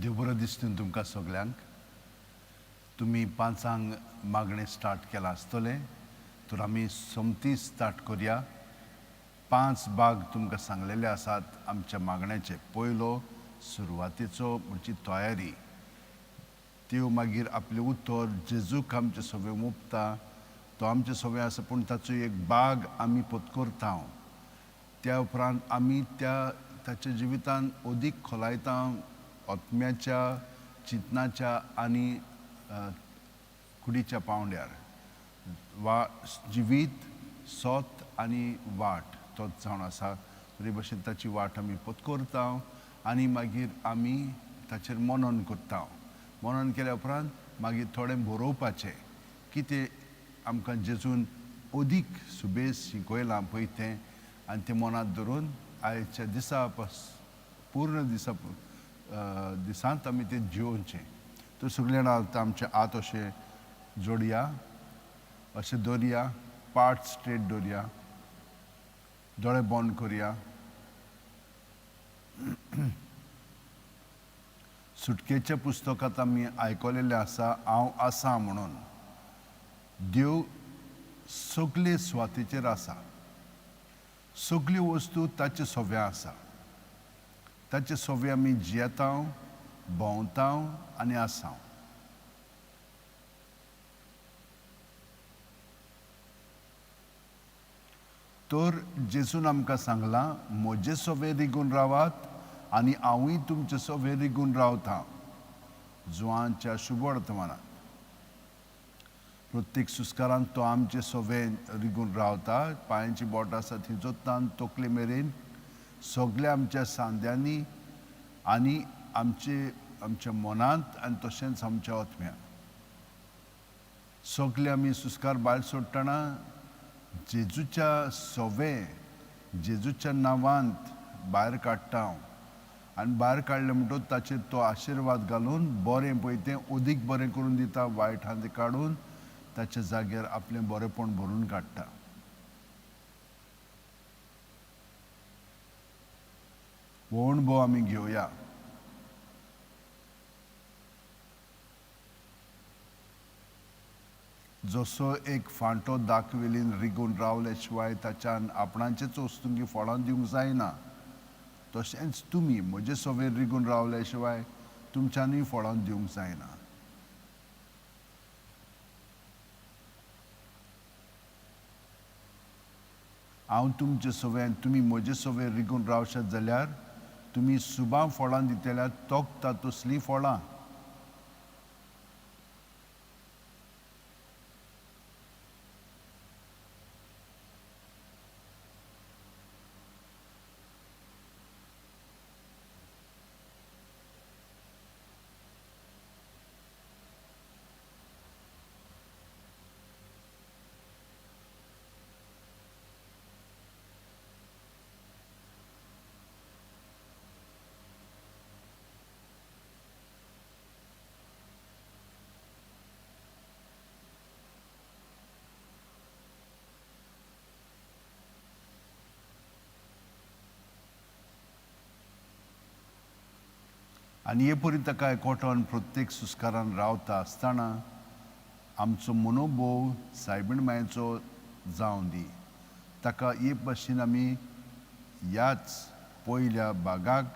देव बरो दिसतून तुमकां सगल्यांक. तुमी 5 मागणें स्टार्ट केलां आसतलें, तर आमी सोमती स्टार्ट करुया. 5 भाग तुमकां सांगलेले आसात आमच्या मागण्याचे. पयलो सुरवातेचो म्हणची तयारी, त्यो मागीर आपलें उतर जेजूक आमचे सवे मुपता, तो आमचे सवे आसा पूण ताचो एक भाग आमी पत्करता. त्या उपरांत आमी ताच्या जिवितान अदीक खोलायता आत्म्याच्या, चिंतनाच्या आनी कुडीच्या पावंड्यार. जिवीत, सोत आनी वाट तोच जावन आसा. बरे भशेन ताची वाट आमी पत्करता आनी मागीर आमी ताचेर मनन करता. मनन केल्या उपरांत मागीर थोडें बरोवपाचें, कितें आमकां जेजून अदीक सुबेज शिकयलां पळय तें, आनी तें मनांत धरून आयच्या दिसा पूर्ण दिसांत आमी तें जिवोवचें. तर सगळे जाणां आमचे हात अशे जोडया, अशें दवरया, पाट स्ट्रेट दवरया, दोळे बंद करया. सुटकेच्या पुस्तकांत आमी आयकलेलें आसा, हांव आसां म्हणून. देव सगळे सुवातेचेर आसा. सगळ्यो वस्तू ताचे सोबे आसा. ताचे सोबे आमी जियेता, भोंवता आनी आसा. तर जेजून आमकां सांगलां, म्हजे सोबे रिगून रावात आनी हांवूय तुमचे सोबे रिगून रावतां. जुवांच्या शुभ वर्तमानांत प्रत्येक सुस्कारांत तो आमचे सोबे रिगून रावता. पांयांची बोटां आसा थंय जोत्तान तकले मेरेन सगळ्या आमच्या सांद्यांनी आनी आमच्या मनांत आनी तशेंच आमच्या आत्म्यान. सगळे आमी सुस्कार भायर सोडटना जेजूच्या सोबे, जेजूच्या नांवांत भायर काडटा. आनी भायर काडले म्हणटच ताचेर तो आशिर्वाद घालून बरें पळय तें अदीक बरें करून दिता. वायट हांतें काडून ताच्या जाग्यार आपलें बरेंपण भरून काडटा. हो अणभव आमी घेवया. जसो एक फांटो दाखवेलीन रिगून रावले शिवाय ताच्यान आपणाचेच वस्तूंकी फळां दिवंक जायना, तशेंच तुमी म्हजे सोबेर रिगून रावले शिवाय तुमच्यांनी फळां दिवंक जायना. हांव तुमचे सोबे आनी तुमी म्हजे सोबे रिगून रावशात जाल्यार तुमी सुबां फळां दितल्यार तोखता तसलीं फळां. आनी हे परी ताका एकवटान प्रत्येक सुस्कारान रावता आसतना आमचो मनोभोव सायबीणमायेचो जावं दी. ताका हे भाशेन आमी ह्याच पयल्या भागाक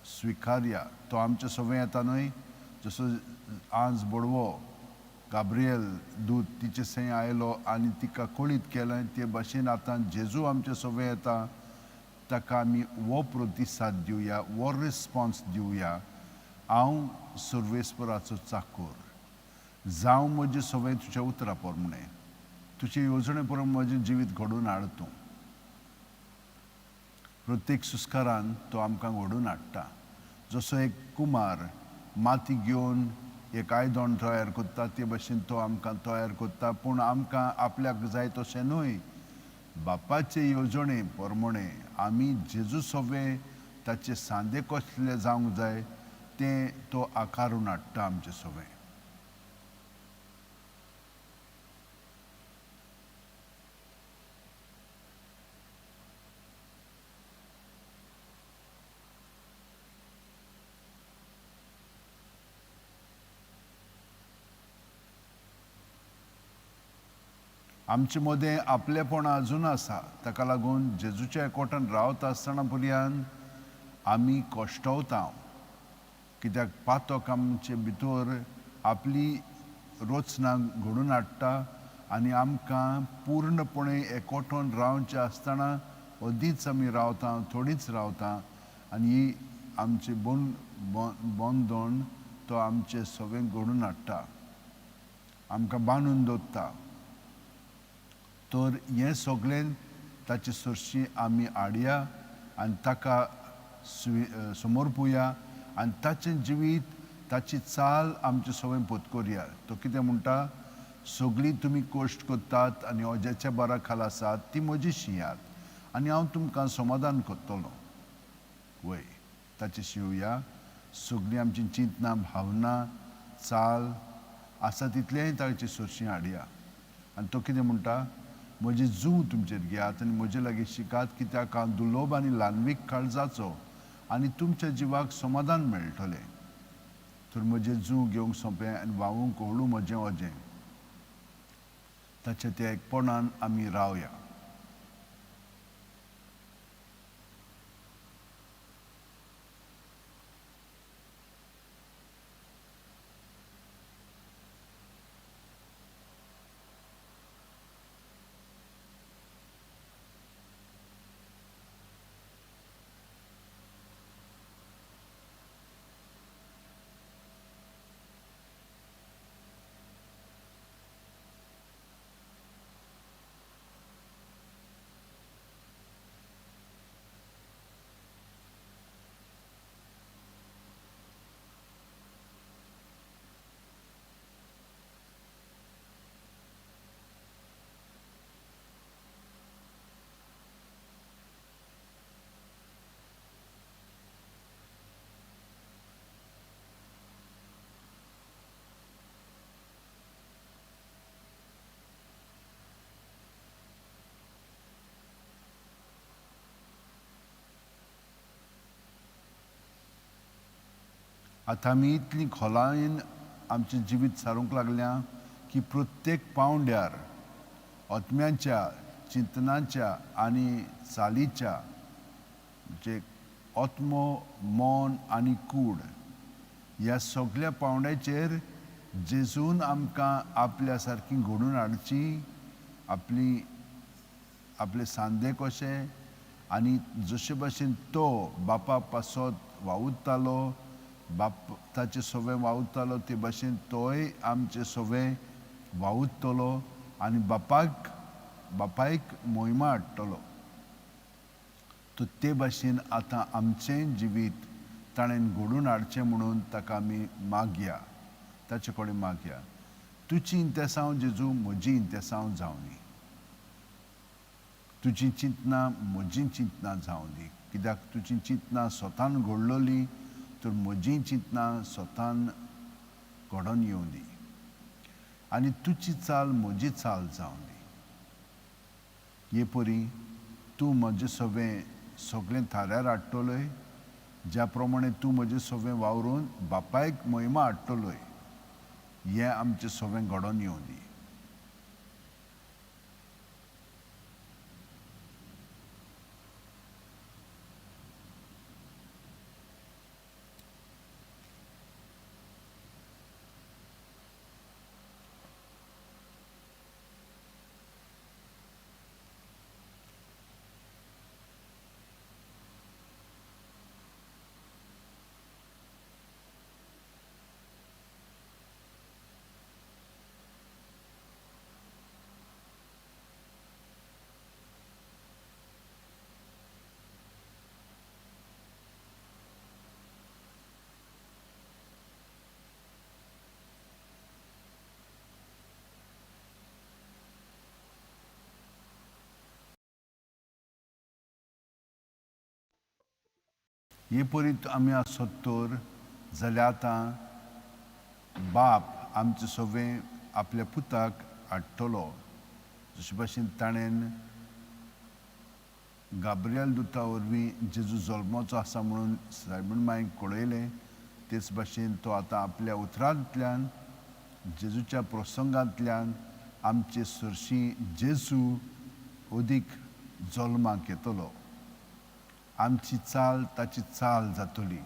स्विकारया. तो आमचे सोबे येता न्हय, जसो आज बडवो गाब्रियल दूत तिचे सैं आयलो आनी तिका कळीत केलें, ते भाशेन आतां जेजू आमचे सोबे येता. ताका आमी हो प्रतिसाद दिवया, हो रिस्पॉन्स दिवया. हांव सर्वेस्पराचो चाकर, जावं म्हजे सोबे तुज्या उतरा पोरमणें, तुजे येवजणे परम म्हजें जिवीत घडोवन हाड तूं. प्रत्येक सुस्कारान तो आमकां घडोवन हाडटा. जसो एक कुमार माती घेवन एक आयदन तयार करता, ते भाशेन तो आमकां तयार करता. पूण आमकां आपल्याक जाय तशें न्हय, बापाचे येवजणे पोरमणे आमी जेजू सोबे ताचे सांदे कसले जावंक जाय तें तो आकारून हाडटा आमचे सोबे. आमचे मदें आपलेपण अजून आसा, ताका लागून जेजूच्या एकवटान रावता आसतना पर्यंत आमी कश्टवता, कित्याक पातक आमचे भितर आपली रोचना घडून हाडटा आनी आमकां पूर्णपणे एकवटून रावचें आसतना अदींच आमी रावता, थोडींच रावता, आनी ही आमची बंदण तो आमचे सगळें घडून हाडटा, आमकां बांदून दवरता. तर हें सगळें ताचे सरशी आमी हाडया आनी ताका समोर पळोवया आनी ताचें जिवीत, ताची चाल आमचे सगळें पत्करया. तो कितें म्हणटा, सगळीं तुमी कश्ट करतात आनी ओज्याच्या बारा खाला आसात ती म्हजी शिंयात आनी हांव तुमकां समाधान करतलो. वय ताचे शिवया. सगळीं आमची चिंतना, भावना, चाल आसा तितलेंय ताचे सरशी हाडया. आनी तो कितें म्हणटा, म्हजे जूं तुमचेर घेयात आनी म्हजे लागीं शिकात, कित्याक हांव दुलोभ आनी ल्हानवीक काळजाचो आनी तुमच्या जिवाक समाधान मेळटलें. तर म्हजें जूं घेवंक सोंपें आनी व्हांवूंक हळू म्हजें ओजें. ताच्या त्या एकपणान आमी रावया. आतां आमी इतलीं खोलायेन आमचें जिवीत सारूंक लागल्या की प्रत्येक पावंड्यार आत्म्याच्या, चिंतनाच्या आनी चालीच्या, म्हणजे आत्मो, मन आनी कूड, ह्या सगळ्या पावंड्याचेर जेजून आमकां आपल्या सारकी घडोवन हाडची, आपले सांदे कशें आनी जशे भाशेन तो बापा पासत वावुरतालो, बाप ताचे सवें वावुरतालो, ते भाशेन तोय आमचे सवें वावुरतलो आनी बापायक मोहिमा हाडटलो. तो ते भाशेन आतां आमचें जिवीत ताणें घडोवन हाडचें म्हणून ताका आमी मागया, ताचे कडेन मागया. तुजी इंतेसांव जेजू म्हजी इंतेसांव जावं दी. तुजी चिंतना म्हजी चिंतना जावं दी, कित्याक तुजी चिंतना स्वतान घडलोली तर म्हजी चिंतना स्वतान घडोवन येवं दी. आनी तुजी चाल म्हजी चाल जावं दी. हे परी तूं म्हजें सगळें थाऱ्यार हाडटलोय, ज्या प्रमाणे तूं म्हजें सगळें वावरून बापायक मोहिमा हाडटलोय, हें आमचें सगळें घडोवन येवं दी. हे परी आमी आसत तर जाल्यार आतां बाप आमचें सगळें आपल्या पुताक हाडटलो, जशे भाशेन ताणें गाब्रियल दुता वरवीं जेजू जल्माचो आसा म्हणून सायबीण मांयक कळयलें, तेच भाशेन तो आतां आपल्या उतरांतल्यान, जेजूच्या प्रसंगांतल्यान आमचे सुरशी जेजू अदीक जल्माक येतलो. आमची चाल ताची चाल जातली,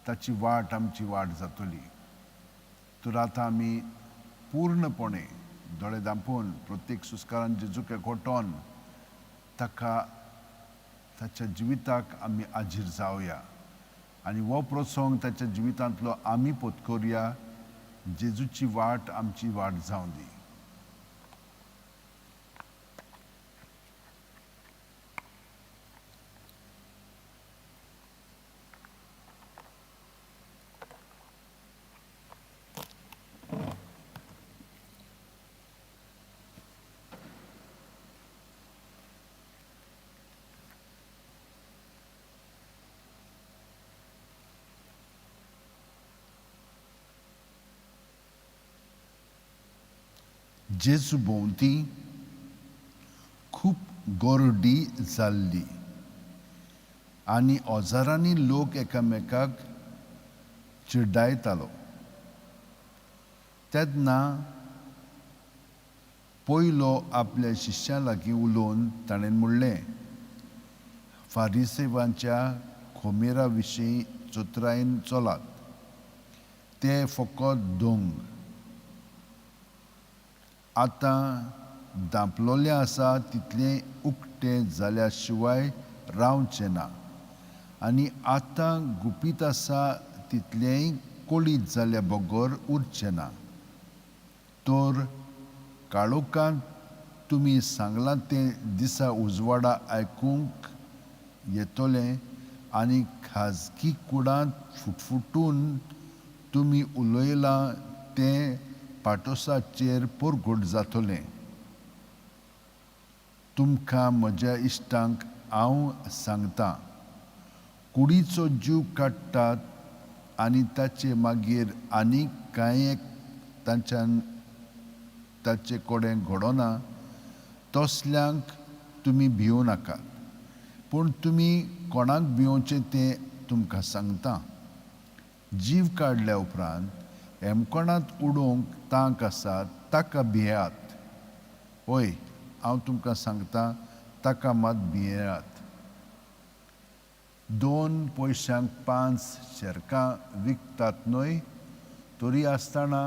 ताची वाट आमची वाट जातली. तर आतां आमी पूर्णपणे दोळे धांपून प्रत्येक सुस्कारान जेजूक एकवटोन ताका ताच्या जिविताक आमी आजीर जावया आनी हो प्रसंग ताच्या जिवितांतलो आमी पत्करुया. जेजूची वाट आमची वाट जावं दी. जेजू भोंवती खूब गर्दी जाल्ली आनी हजारांनी लोक एकामेकाक चिड्डायतालो. तेन्ना पयलो आपल्या शिश्यां लागीं उलोवन ताणें म्हणलें, फारिसेवांच्या खोमेरा विशीं चोत्रायेन चलात, ते फकत दोंग. आतां धांपलोलें आसा तितलें उक्तें जाल्या शिवाय रावचें ना आनी आतां गुपीत आसा तितलेंय कोळीत जाल्या बगर उरचें ना. तर काळोखांत तुमी सांगलां तें दिसा उजवाडा आयकूंक येतलें आनी खाजगी कुडांत फुटफुटून तुमी उलयलां तें पाटोसाचेर परगट जातलें. तुमकां म्हज्या इश्टांक हांव सांगतां, कुडीचो जीव काडटात आनी ताचे मागीर आनीक कांय ताचे कडेन घडना, तसल्यांक तुमी भिवूं नाकात. पूण तुमी कोणाक भिवचें तें तुमकां सांगतां. जीव काडल्या उपरांत हेमकोणांत उडोवंक तांक आसा ताका भियेयात. हय, हांव तुमकां सांगतां, ताका मात भियेयात. 2 पयशांक 5 शेरकां विकतात न्हय, तरी आसतना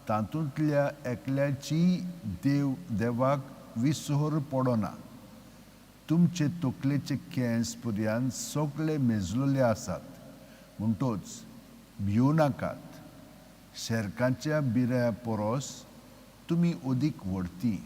तातूंतल्या एकल्याची देवाक विसर पडना. तुमचे तकलेचे केंस पर्यंत सगळे मेजलेले आसात. म्हणटच भिवूं नाकात. शेरकांच्या बिऱ्या परस तुमी अदीक व्हडटी.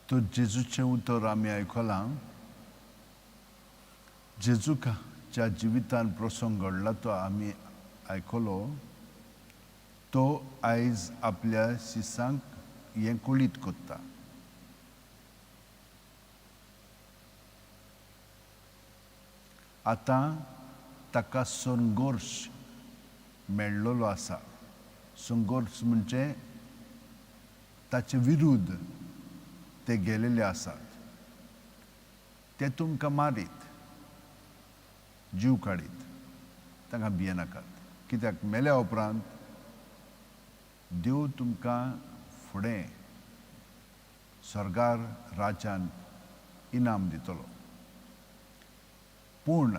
तो जेजूचें उतर आमी आयकलां. जेजूच्या जिवितान प्रसंग घडला तो आमी आयकलो. तो आयज आपल्या शिसांक हें कळीत कोत्ता. आतां ताका संघर्श मेळ्ळलो आसा. संघर्श म्हणजे ताचे विरुद्ध ते गेलेले आसात. ते तुमकां मारीत, जीव काडीत, तांकां भियेनाकात. कित्याक मेल्या उपरांत देव तुमकां फुडें स्वर्गार राज्यान इनाम दितलो. पूण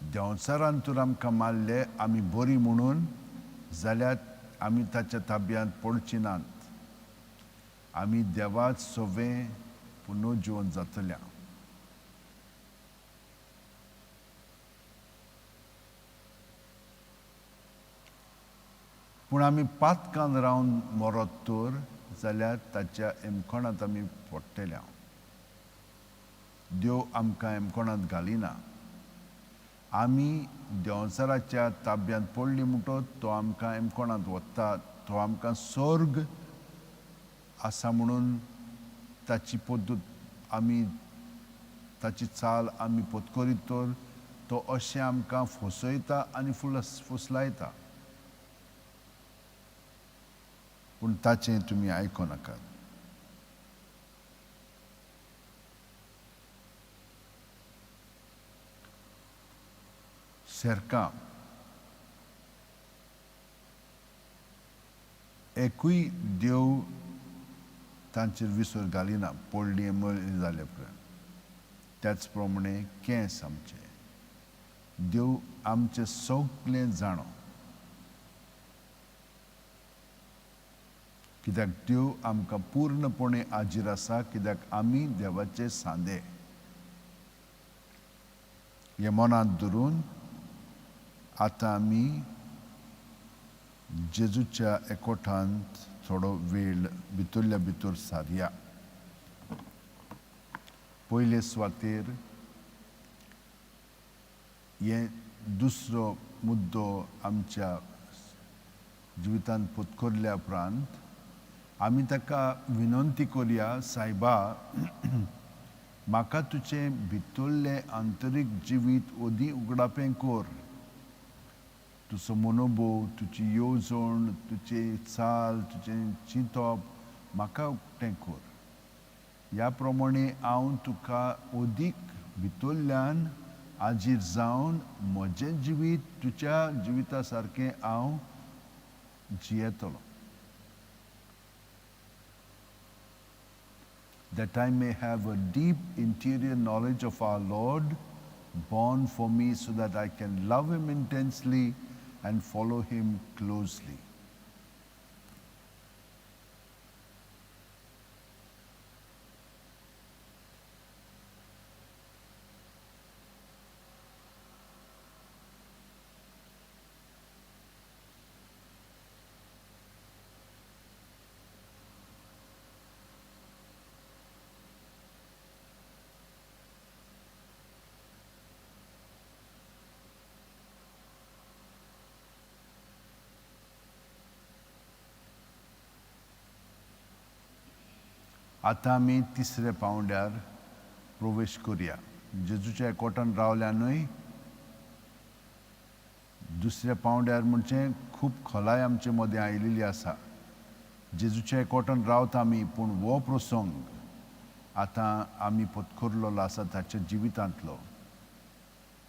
देंवचारान तर आमकां मारले आमी बरी म्हणून जाल्यार आमी ताच्या ताब्यांत पडची नात. आमी देवाच सोवें पुनर्जीवन जातल्या. पूण आमी पातकान रावन मरत तर जाल्यार ताच्या एमकोणांत आमी पडटल्या. देव आमकां एमकोणांत घालिना. आमी देंवचाराच्या ताब्यांत पडली म्हणटच तो आमकां एमकोणांत व्हरता. तो आमकां स्वर्ग आसा म्हणून ताची पद्दत आमी ताची चाल आमी पत्करीत तर तो अशें आमकां फसयता आनी फुसलायता. पूण ताचें तुमी आयकोनाकात. सेरकां एकूय देव तांचेर विसर घालिना पडली मळी जाले उपरांत. त्याच प्रमाणे केंस आमचे देव आमचें सगळें जाणो. कित्याक देव आमकां पूर्णपणे आजीर आसा कित्याक आमी देवाचे सांदे. हे मनांत धरून आतां आमी जेजूच्या एकवटांत थोडो वेळ भितरल्या भितर सारया. पयले सुवातेर हे दुसरो मुद्दो आमच्या जिवितांत पत्करल्या उपरांत आमी ताका विनंती करया, सायबा म्हाका तुजें भितरलें आंतरीक जिवीत ओदी उगडापें कर. तुजो मनोभोव, तुजी येवजण, तुजी चाल, तुजें चिंतप म्हाका उक्तें कर. ह्या प्रमाणे हांव तुका ओदीक भितरल्यान आजीर जावन म्हजें जिवीत तुज्या जिविता सारकें हांव जियेतलो. That I may have a deep interior knowledge of our Lord, born for me so that I can love him intensely and follow him closely. आतां आमी तिसऱ्या पांवड्यार प्रवेश करुया. जेजूच्या एकवटांत रावल्यानूय दुसऱ्या पांवड्यार म्हणजे खूब खोलाय आमचे मदें आयिल्ली आसा. जेजूच्या एकवटांत रावता आमी पूण हो प्रसंग आतां आमी पत्करलेलो आसा ताच्या जिवितांतलो.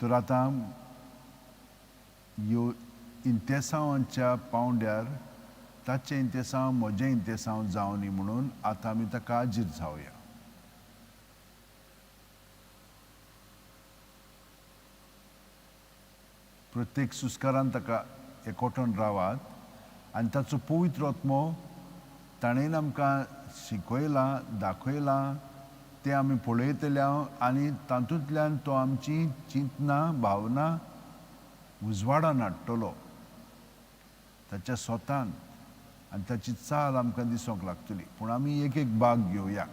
तर आतां ह्यो इंतेसांवाच्या पांवड्यार ताचें इंतेसांव म्हजें इंतेसांव जावं न्ही म्हणून आतां आमी ताका आजीर जावया. प्रत्येक सुस्कारान ताका एकवटान रावात आनी ताचो पवित्र आत्मो ताणेन आमकां शिकयलां, दाखयलां, तें आमी पळयतल्या आनी तातूंतल्यान तो आमची चिंतनां, भावना उजवाडान हाडटलो ताच्या स्वतान आनी ताची चाल आमकां दिसोंक लागतली. पूण आमी एक एक भाग घेवया.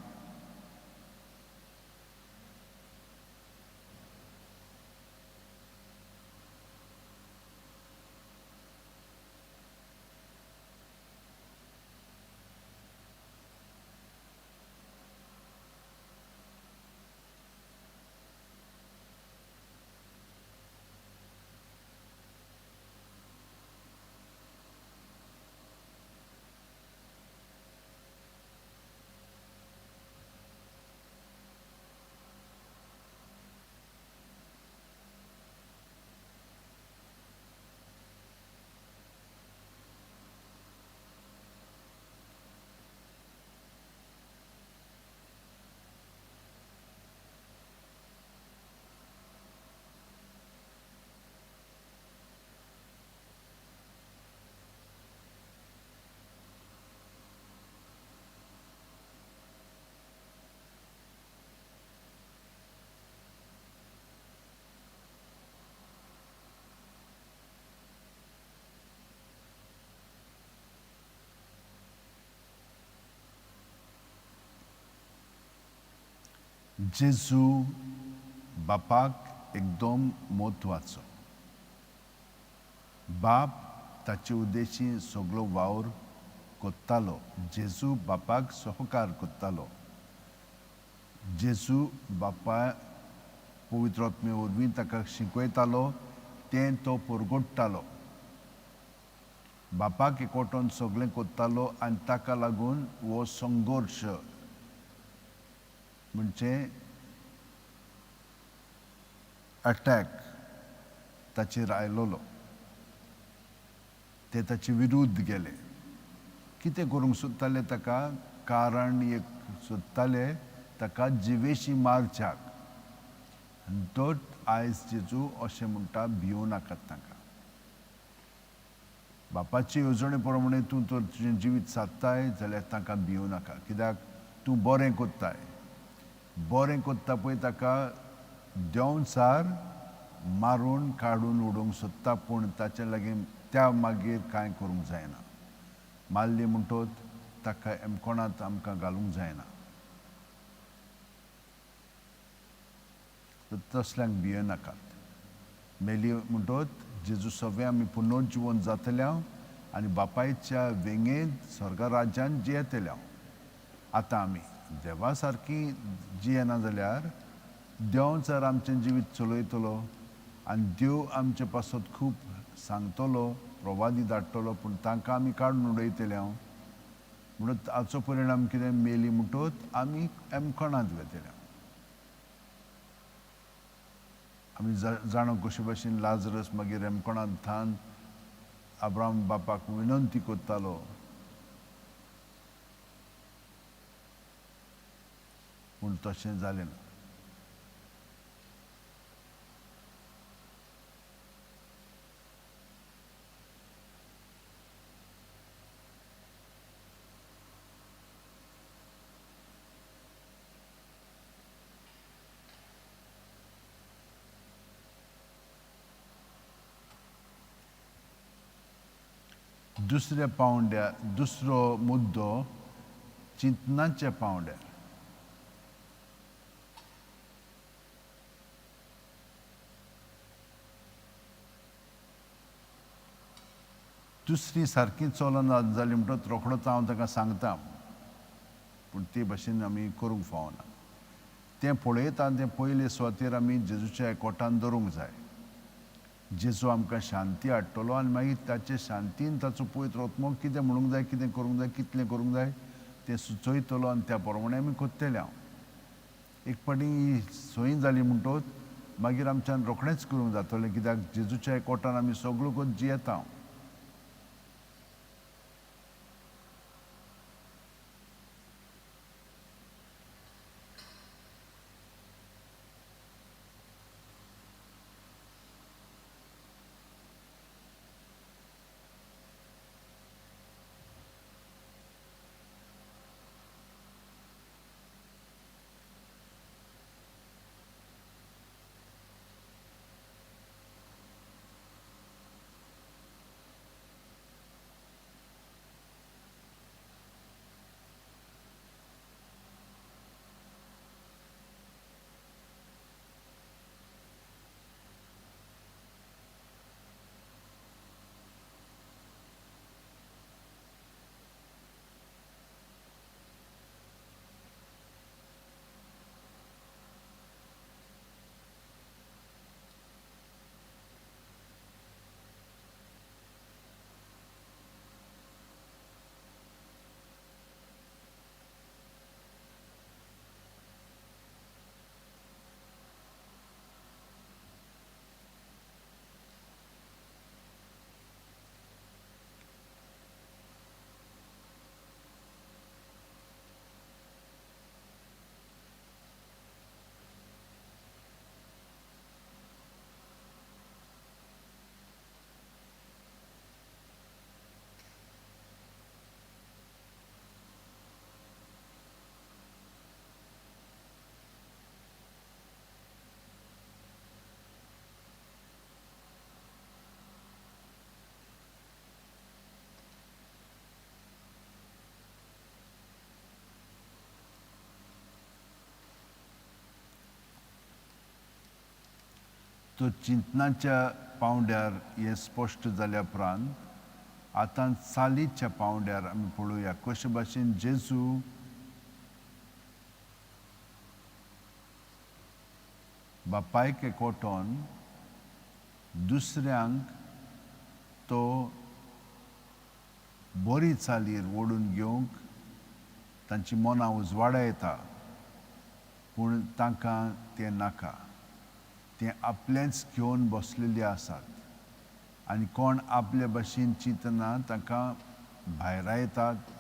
जेजू बापाक एकदम म्हत्वाचो. बाप ताचे उद्देशी सगळो वावर कोत्तालो. जेजू बापाक सहकार कोत्तालो. जेजू बापा पवित्र आत्मे वरवीं ताका शिकयतालो तें तो परगट्टालो. बापाक एकवटून सगळें कोत्तालो आनी ताका लागून हो संघर्श म्हणजे अटॅक ताचेर आयलोलो. ते ताचे विरुद्ध गेले. कितें करूंक सोदताले ताका? कारण एक सोदताले ताका जिवेशी मारच्याक. आनी तो आयज जेजू अशें म्हणटा, भिवूं नाकात तांकां. बापाचे येवजणे प्रमाणे तूं तर तुजें जिवीत सादताय जाल्यार तांकां भिवूं नाका. कित्याक तूं बरें कोत्ताय. बरें कोत्ता पळय ताका देंवचार मारून काडून उडोवंक सोदता, पूण ताचे लागीं त्या मागीर कांय करूंक जायना. मारली म्हणटोच ताका एमकोणांत आमकां घालूंक जायना. तसल्यांक भियेनाकात. मेली म्हणटोच जेजू सगळें आमी पुनर्जीवन जातल्या आनी बापायच्या वेंगेंत स्वर्गा राज्यान जियेतल्या. आतां आमी देवा सारकी जियेना जाल्यार देंवचार आमचें जिवीत चलयतलो आनी देव आमचे पासत खूब सांगतलो, प्रवादी धाडटलो, पूण तांकां आमी काडून उडयतल्या. म्हणून हाचो परिणाम कितें? मेली म्हणटोच आमी एमकोणांत वेतल्या. आमी जाणो कशे भाशेन लाजरस मागीर एमकोणांत थान अब्राहम बापाक विनंती कोत्तालो. पूण तशें जालें ना. दुसऱ्या पावंड्यार दुसरो मुद्दो चिंतनाच्या पावंड्यार. दुसरी सारकी चलना जाली म्हणटच रोखडोच हांव ताका सांगता, पूण ते भाशेन आमी करूंक फावना. तें पळयता तें पयले सुवातेर आमी जेजूच्या एकवटान दवरूंक जाय. जेजू आमकां शांती हाडटलो आनी मागीर ताचे शांतीन ताचो पवित्र आत्मो कितें म्हणूंक जाय, कितें करूंक जाय, कितलें करूंक जाय तें सुचयतलो आनी त्या प्रमाणे आमी कोत्तले. एक पाटी सय जाली म्हणटच मागीर आमच्यान रोखडेंच करूंक जातलें, कित्याक जेजूच्या एकवटान आमी सगळो कोत जियेता. तो चिंतनाच्या पावंड्यार हे स्पश्ट जाल्या उपरांत आतां चालीच्या पावंड्यार आमी पळोवया कशे भाशेन जेजू बापायक एकवटोन दुसऱ्यांक तो बरी चालीर ओडून घेवंक तांची मनां उजवाडायता पूण तांकां तें नाका ते आपलेंच घेवन बसलेले आसात आनी कोण आपले भाशेन चिंतना तांकां भायर येतात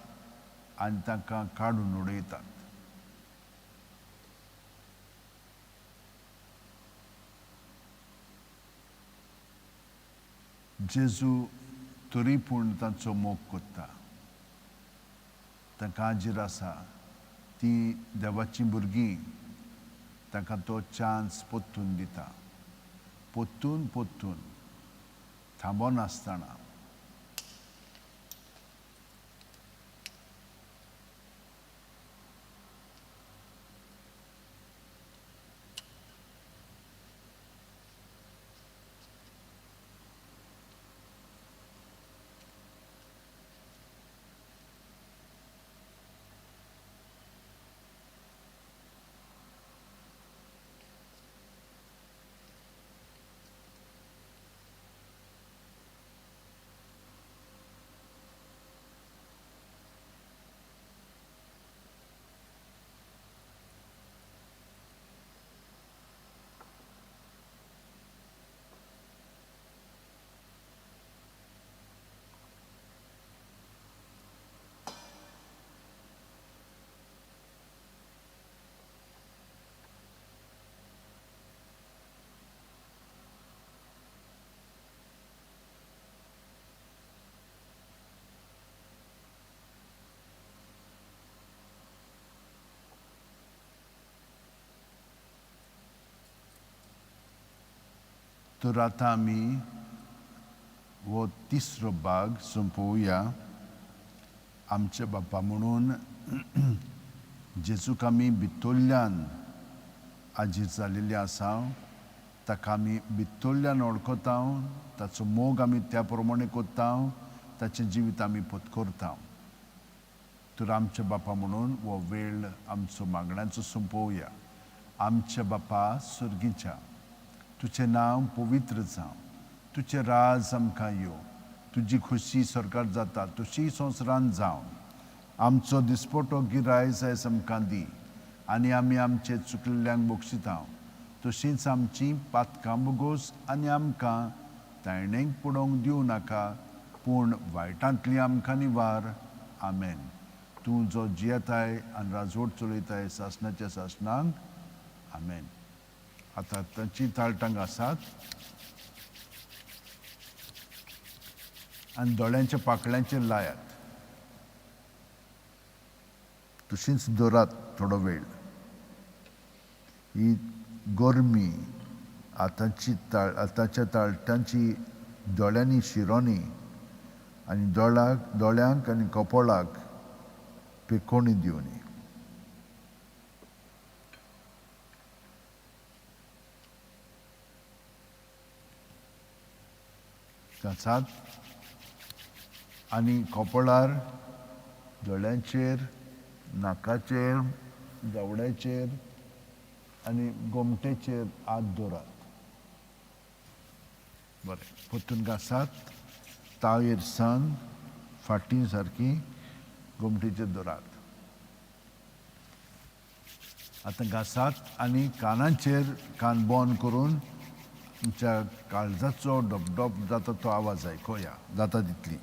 आनी तांकां काडून उडयतात. जेजू तरी पूण तांचो मोग कोत्ता. तांकां आजीर आसा ती देवाचीं भुरगीं तांकां तो चान्स पोत्तून दिता. पोत्तून पोत्तून थांबोनासतना तर आतां आमी हो तिसरो भाग संपोवया. आमचे बापा म्हणून जेजूक आमी भितरल्यान आजीर जाल्लेले आसा ताका आमी भितरल्यान वळखता ताचो मोग आमी त्या प्रमाणे कोत्ता ताचें जिवीत आमी पत्करता. तर आमचे बापा म्हणून हो वेळ आमचो मागण्यांचो संपोवया. आमचे बापा सुर्गीच्या तुझें नांव पवित्र जावं, तुझें राज आमकां येवं, तुजी खुशी स्वर्गांत जाता तशी संवसारांत जावं. आमचो दिसपटो गिरायज आयज आमकां दी आनी आमी आमचे चुकलेल्यांक बक्षिता तशींच आमची पातकां बोगोस आनी आमकां तायणेक पडोवंक दिवं नाका पूण वायटांतली आमकां निवार. आमेन. तूं जो जियेताय आनी राजवट चलयताय सासणाच्या सासणांक. आमेन. आतां तांची ताळटां आसात आनी दोळ्यांच्या पाकळ्यांचेर लायात. तशींच दवरात थोडो वेळ. ही गरमी आतांच्या ताळटांची दोळ्यांनी शिरोनी आनी दोळ्यांक आनी कपोळाक पेकोणी दिवनी. कांसात आनी कपोळार दोळ्यांचेर नाकाचेर जावड्याचेर आनी गोमटेचेर हात दवरात. बरें. परतून घासात. ताळयेर सान फाटीं सारकी गोमटेचेर दवरात. आतां घासात आनी कानांचेर कान बंद करून तुमच्या काळजाचो डबडब जाता तो आवाज आयकोया. जाता तितली.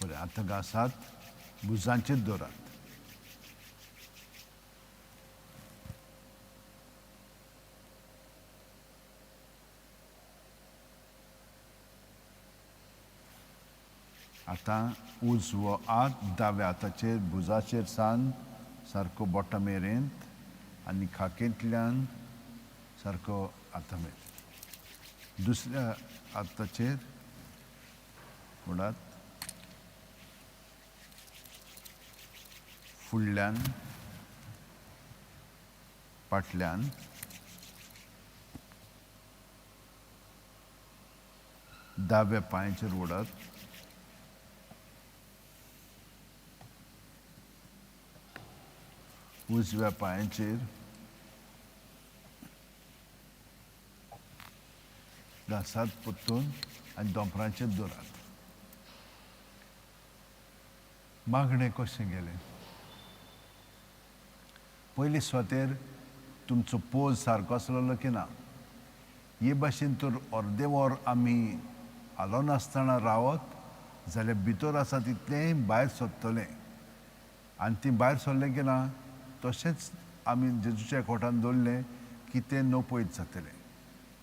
बरें. आतां घासात भुजांचेर दवरात. आतां उजवो हात दाव्या हाताचेर भुजाचेर सान सारको बोटा मेरेंत आनी खाकेंतल्यान सारको हाता मेरेन. दुसऱ्या हाताचेर म्हणटात फुडल्यान फाटल्यान दाव्या पांयाचेर ओडत उजव्या पांयाचेर घांसात पोत्तून आनी दोंपराचेर दवरात. मागणें कशें गेलें. पयलीं स्वतेर तुमचो पोज सारको आसलेलो की ना. हे भाशेन तर अर्दें वर आमी हालो नासतना रावत जाल्यार भितर आसा तितलें भायर सरतलें आनी तीं भायर सरलें की ना तशेंच आमी जेजूच्या एकवटान दवरलें की तें नपयत जातलें.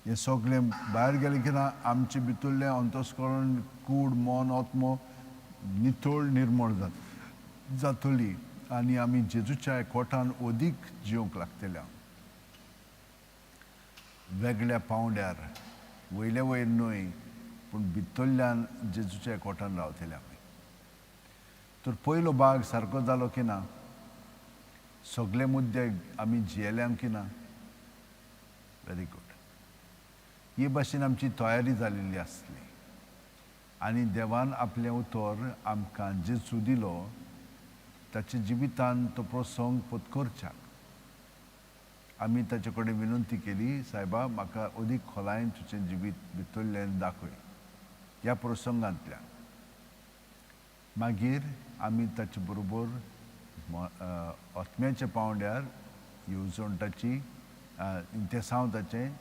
हें सगळें भायर गेलें की ना आमचें भितरलें अंतस्करण कूड मन आत्मो नितळ निर्मळ जातली आनी आमी जेजूच्या एकवटान अदीक जिवंक लागतल्या. वेगळ्या पावंड्यार वयले वयर न्हय पूण भितरल्यान जेजूच्या एकवटान रावतले आमी. तर पयलो भाग सारको जालो की ना. सगळे मुद्दे आमी जियेल्यां की ना. Very good. हे भाशेन आमची तयारी जाल्ली आसली आनी देवान आपलें उतर आमकां जेजू दिलो ताच्या जिवितान तो प्रसंग पत्करच्याक. आमी ताचे कडेन विनंती केली सायबा म्हाका अदीक खोलायेन तुजें जिवीत भितरलें दाखय ह्या प्रसंगांतल्यान. मागीर आमी ताचे बरोबर आत्म्याच्या पावंड्यार येवजण ताची इंतेसांवताचें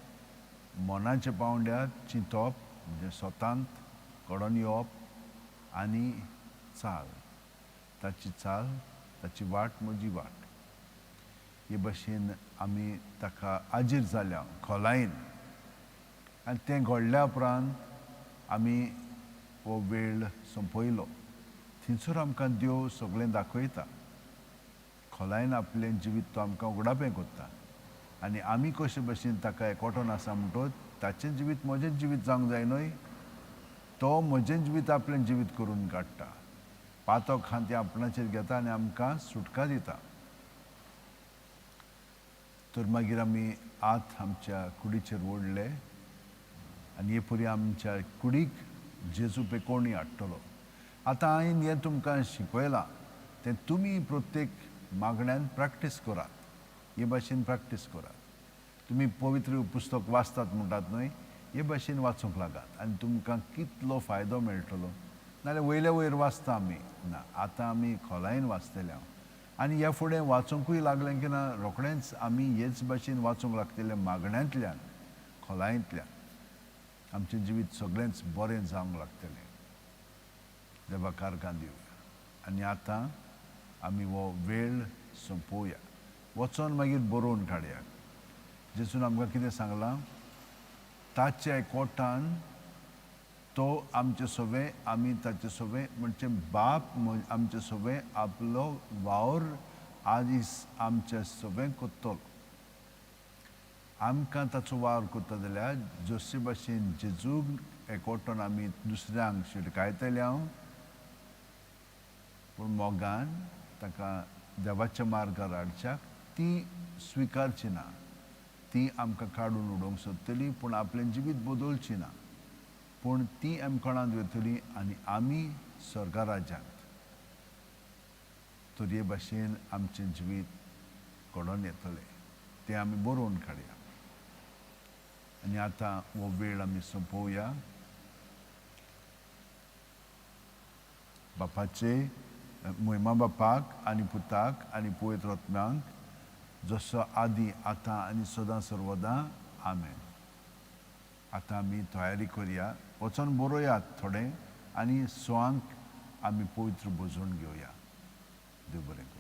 मनाच्या पावंड्यार चिंतप म्हणजे स्वतांत घडोवन येवप आनी चाल ताची चाल ताची वाट म्हजी वाट. हे भाशेन आमी ताका आजीर जाल्या खोलायेन आनी तें घडल्या उपरांत आमी हो वेळ संपयलो. थंयसर आमकां देव सगळें दाखयता. खोलायेन आपलें जिवीत तो आमकां उगडापें कोत्ता आनी आमी कशे भाशेन ताका एकवटून आसा म्हणटच ताचें जिवीत म्हजें जिवीत जावंक जाय न्हय. तो म्हजें जिवीत आपलें जिवीत करून काडटा. पातक हाती आपणाचेर घेता आनी आमकां सुटका दिता. तर मागीर आमी हात आमच्या कुडीचेर ओडले आनी हे परी आमच्या कुडीक जेजू पेकोवणी हाडटलो. आतां हांवें हें तुमकां शिकयलां तें तुमी प्रत्येक मागण्यान प्रॅक्टीस करात. हे भाशेन प्रॅक्टीस करात. तुमी पवित्र पुस्तक वाचतात म्हणटात न्हय हे भाशेन वाचूंक लागात आनी तुमकां कितलो फायदो मेळटलो. नाजाल्यार वयले वयर वाचता आमी ना आतां आमी खोलायेन वाचतले आनी ह्या फुडें वाचूंकूय लागलें की ना रोखडेंच आमी हेच भाशेन वाचूंक लागतले मागण्यांतल्यान खोलायेंतल्यान. आमचें जिवीत सगळेंच बरें जावंक लागतलें. देवाक कारकां दिवया. आनी आतां आमी हो वेळ संपोवया. वचोन मागीर बरोवन काडया. जेजून आमकां कितें सांगलां. ताच्या एकवटान तो आमचे सोबे आमी ताचे सोबे म्हणजे बाप आमचे सोबे आपलो वावर आदीस आमचे सोबे कोत्तलो. आमकां ताचो वावर कोत्ता जाल्यार जशे भाशेन जेजूक एकवटून आमी दुसऱ्यांक शिटकायतल्या पूण मोगान ताका देवाच्या मार्गार हाडच्याक ती स्विकारची ना. ती आमकां काडून उडोवंक सोदतली पूण आपलें जिवीत बदलची ना. पूण ती एमकोणांत वतली आनी आमी स्वर्गा राज्यांत. तर हे भाशेन आमचें जिवीत घडोवन येतलें तें आमी बरोवन काडया. आनी आतां हो वेळ आमी संपोवया. बापाचे महिमा बापाक आनी पुताक आनी पवित्र आत्म्यांक जसो आदी आतां आनी सदां सर्वदां आमेन. आतां आमी तयारी करया. वचोन बरोवयात थोडें आनी सोआंक आमी पवित्र भोजन घेवया. देव बरें करूं.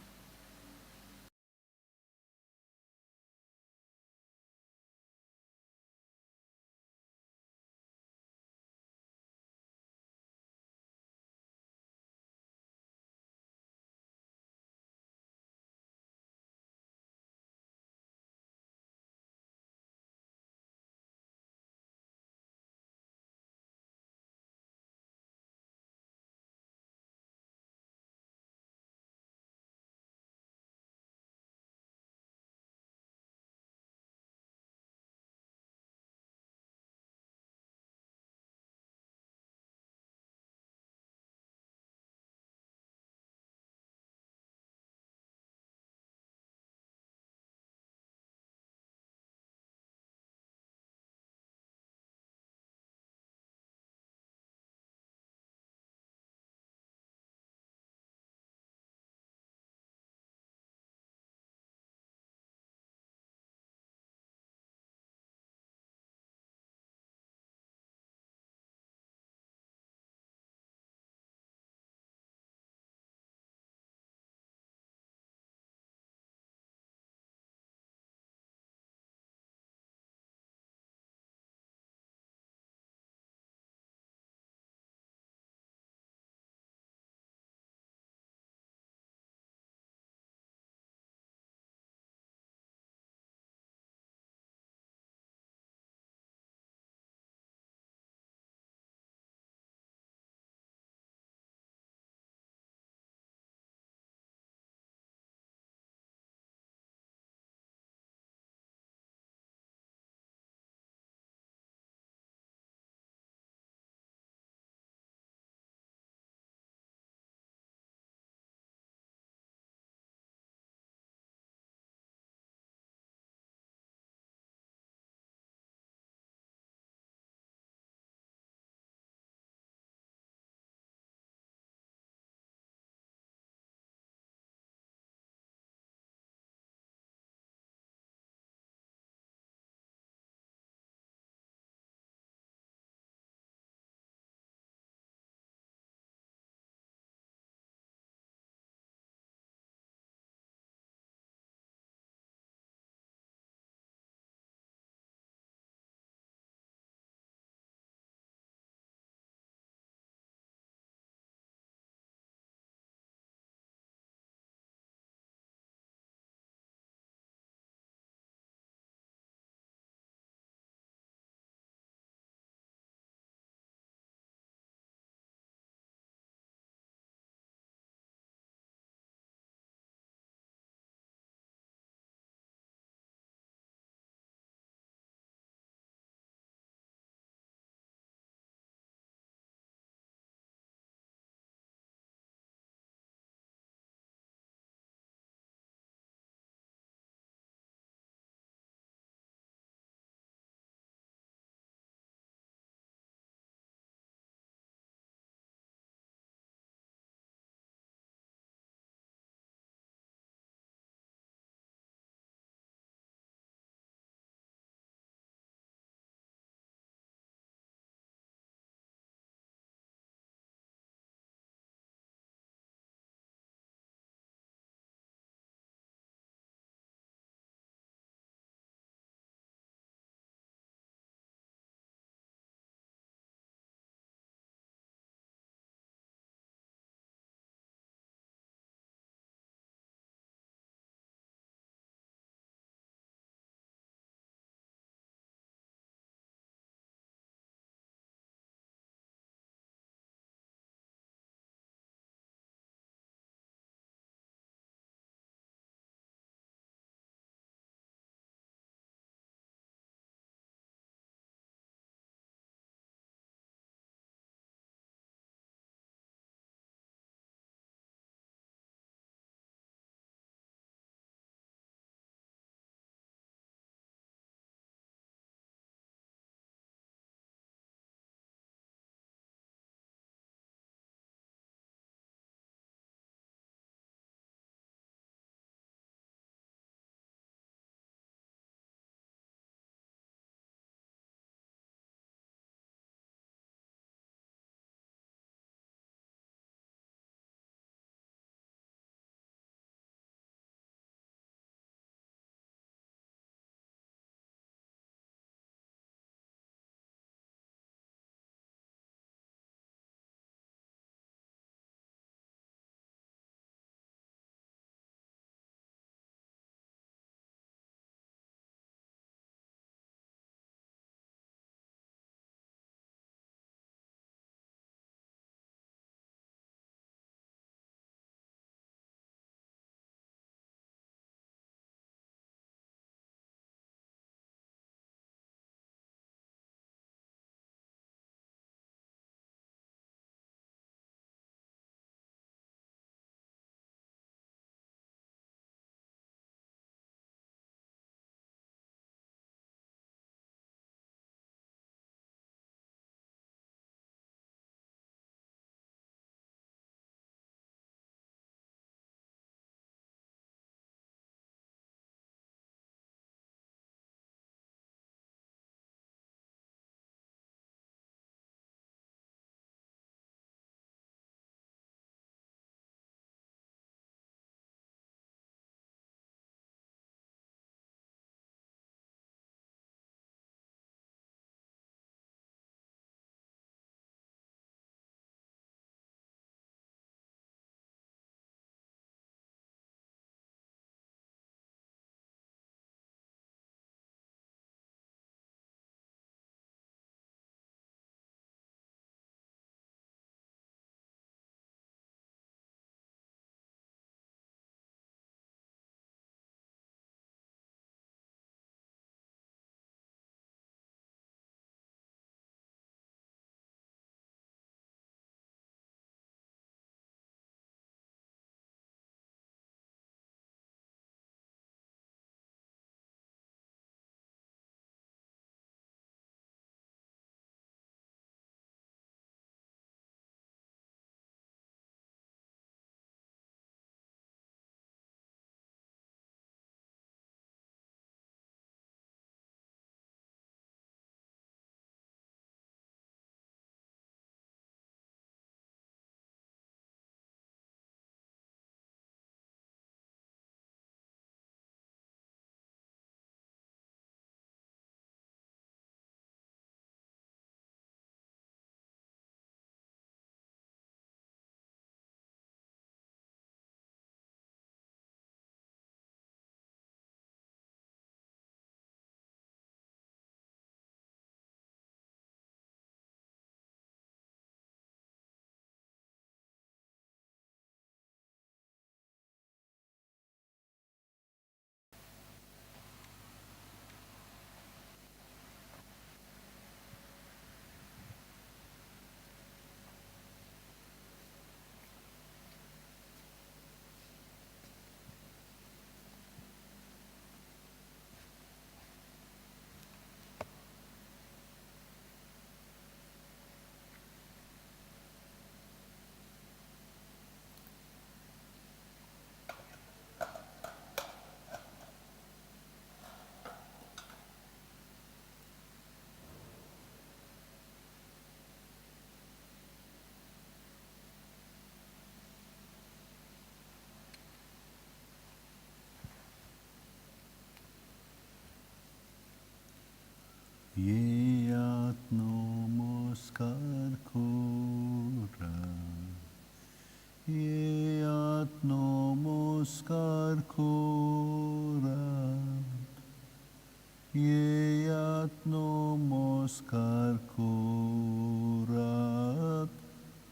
Yeyat namaskar korat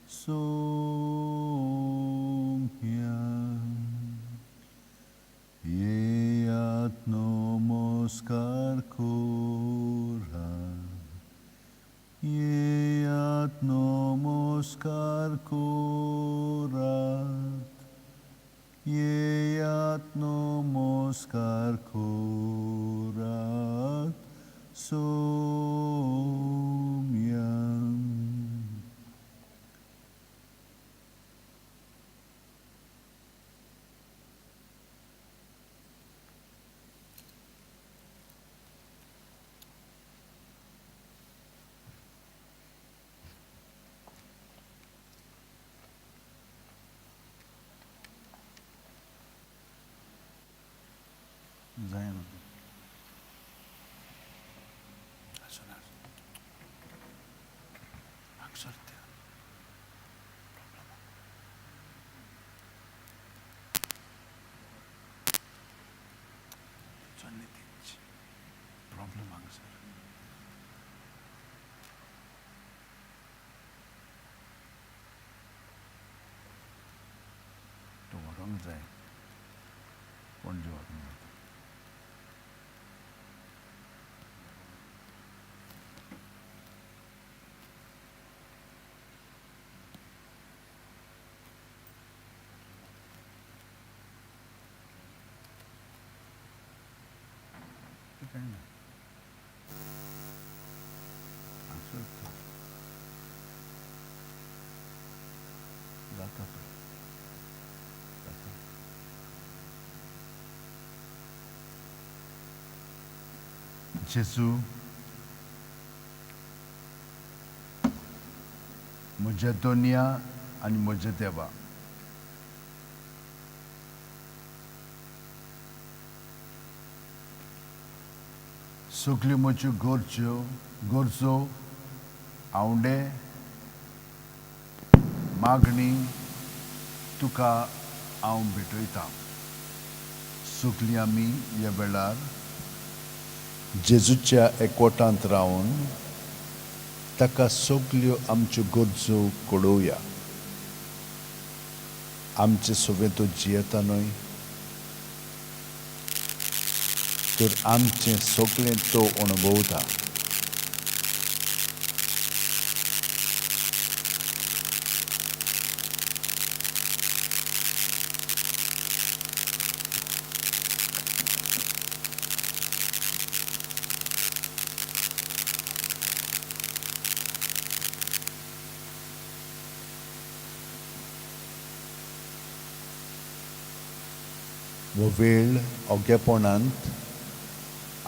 somhyam. Yeyat namaskar korat. Yeyat namaskar korat. Yeyat namaskar korat somyam. Zayn. Sonar. Aksarte. Problem answer. To orang zay. Pon jawab. Jesu, म्हज्या दोनिया आनी म्हज्या देवा, सगल्यो म्हज्यो गरजो आवडे मागणी तुका हांव भेटयतां. सगलीं आमी ह्या वेळार जेजूच्या एकवटांत रावन ताका सगल्यो आमच्यो गरजो कळोवया. आमचे सोबे तो जियेता न्हय, तर आमचें सगळें तो अणभवता. वो वेळ ओगेपणांत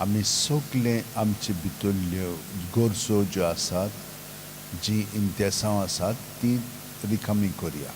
आमी सगळे आमचे भितरल्यो गरजो ज्यो आसात, जी इंतेसांव आसात, ती रिकामी करया.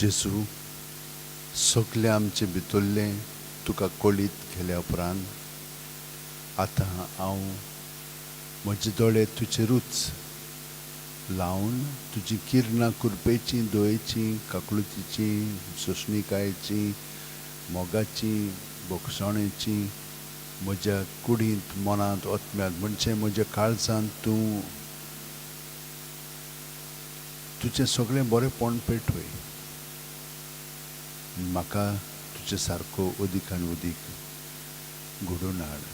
जेजू, सगले आमचे भितरले तुका कळीत केल्या उपरांत आतां हांव म्हजे दोळे तुजेरूच लावन तुजी किरणां कुरपेचीं, दोयेचीं, काकुळतीचीं, सोंसणीकायेचीं, मोगाचीं, बोगसोणेचीं म्हज्या कुडींत, मनांत ओतम्यांत म्हणजे म्हज्या काळजांत तूं तुजें सगळें बरेंपण पेटवय. म्हाका तुजे सारको अदीक आनी अदीक घडोवन हाड.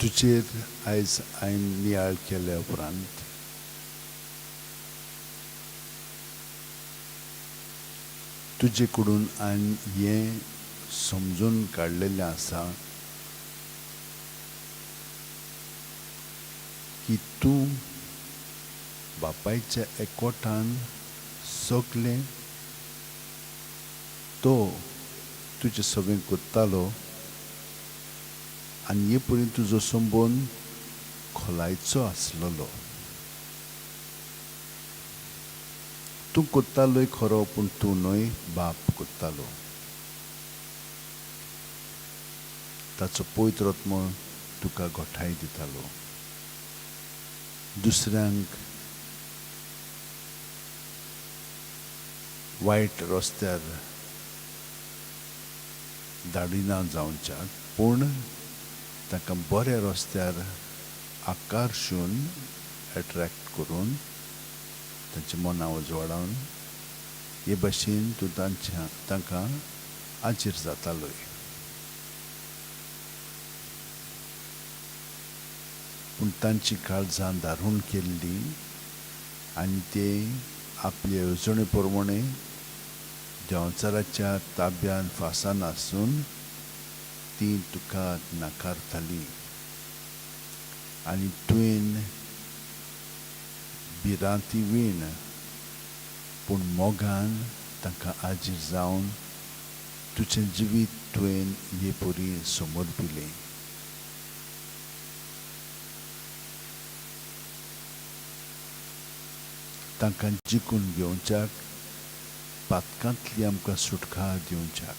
तुजेर आयज हांवें नियाळ केल्या उपरांत तुजे कडून हांवें हें समजून काडलेलें आसा की तूं बापायच्या एकवटान सगलें तो तुजें सगळें करतालो आनी हे परी तुजो संबंद खोलायचो आसलेलो. तूं करतालोय खरो, पूण तूं न्हय बाप करतालो. ताचो पवित्र आत्मो तुका घोठाय दितालो. दुसऱ्यांक वायट रस्त्यार धाडिना जावच्याक, पूण ताका बऱ्या रस्त्यार आकर्शून एट्रॅक्ट करून तांचें मनां उजवाडावन हे भाशेन तूं तांकां आजीर जातालोय. पूण तांची काळजां दारूण केल्ली आनी ते आपले येवजणे प्रमाणे देंवचाराच्या ताब्यान फासान आसून ती तुका नाकारताली आनी तुवें भिरांती विण पूण मोगान तांकां आजीर जावन तुजें जिवीत तुवें हे परी समर्पिलें. तांकां जिखून घेवच्याक, पातकांतली आमकां सुटका दिवच्याक.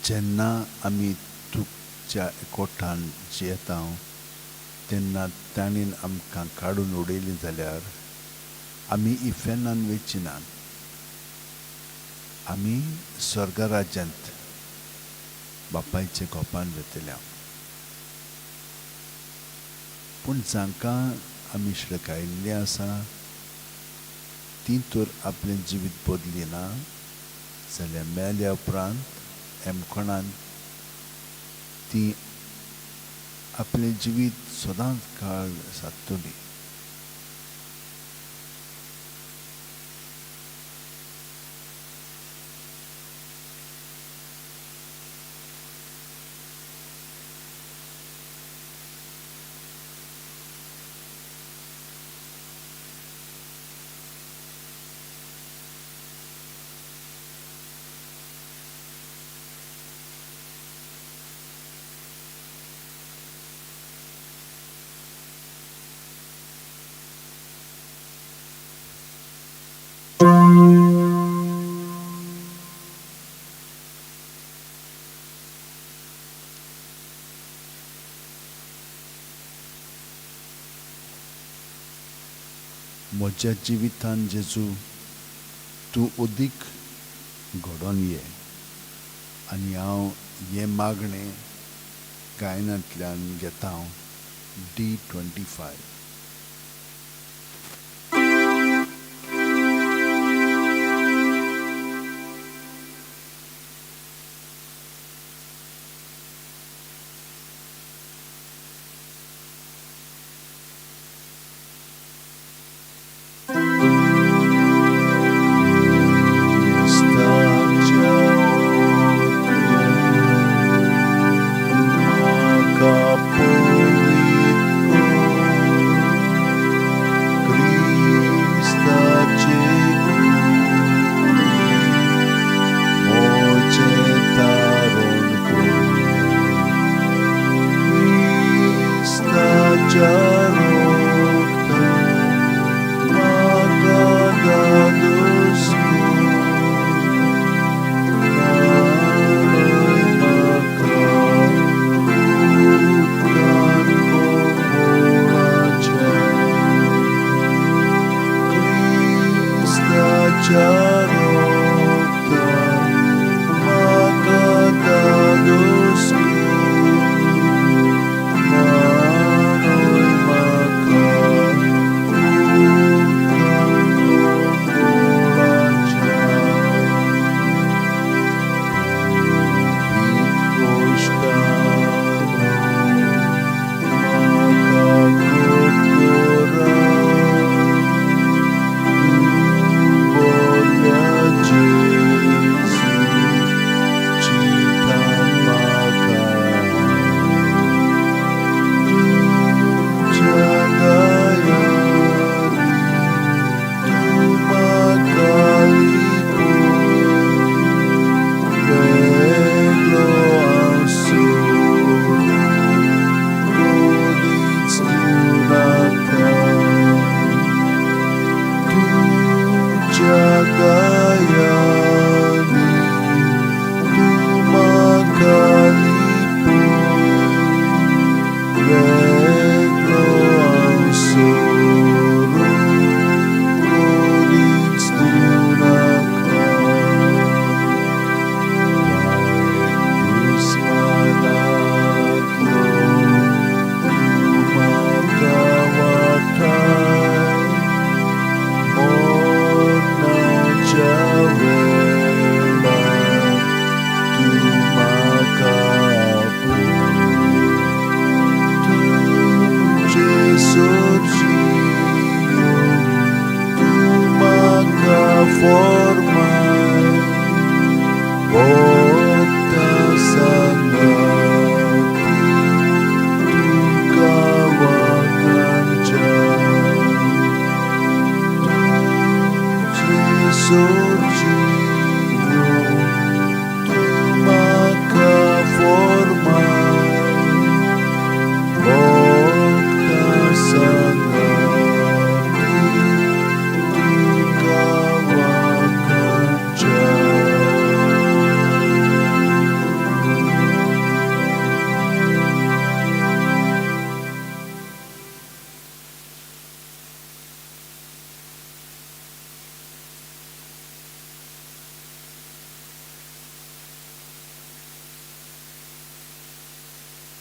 जेन्ना आमी तुज्या एकवटान जियेता तेन्ना ताणीन आमकां काडून उडयलीं जाल्यार आमी इफेनान वेची नात. आमी स्वर्ग राज्यांत बापायच्या गोपान वतल्या. पूण जांकां आमी शिडकायिल्लीं आसा तीं तर आपलें जिवीत बदलिना जाल्यार मेल्या उपरांत एमखणान ती आपलें जिवीत सदांच काळ सादतली. म्हज्या जिवितांत जेजू तूं उदीक घडोवन ये आनी हांव हें मागणें गायनांतल्यान घेता हांव D25.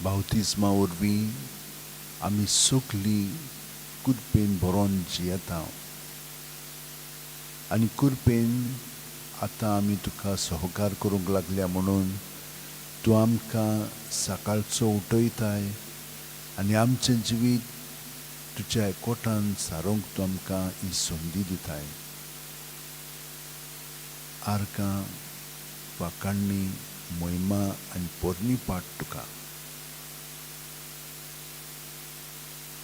बावतिस्मा वरवीं आमी सगळी कुरपेन बरोवन जियेता आनी कुरपेन आतां आमी तुका सहकार करूंक लागल्या म्हणून तूं आमकां सकाळचो उठयताय आनी आमचें जिवीत तुज्या एकवटान सारूंक तूं आमकां ही संदी दिताय. आर्गां वाखाणणी मोहिमा आनी पोरणी पाट तुका.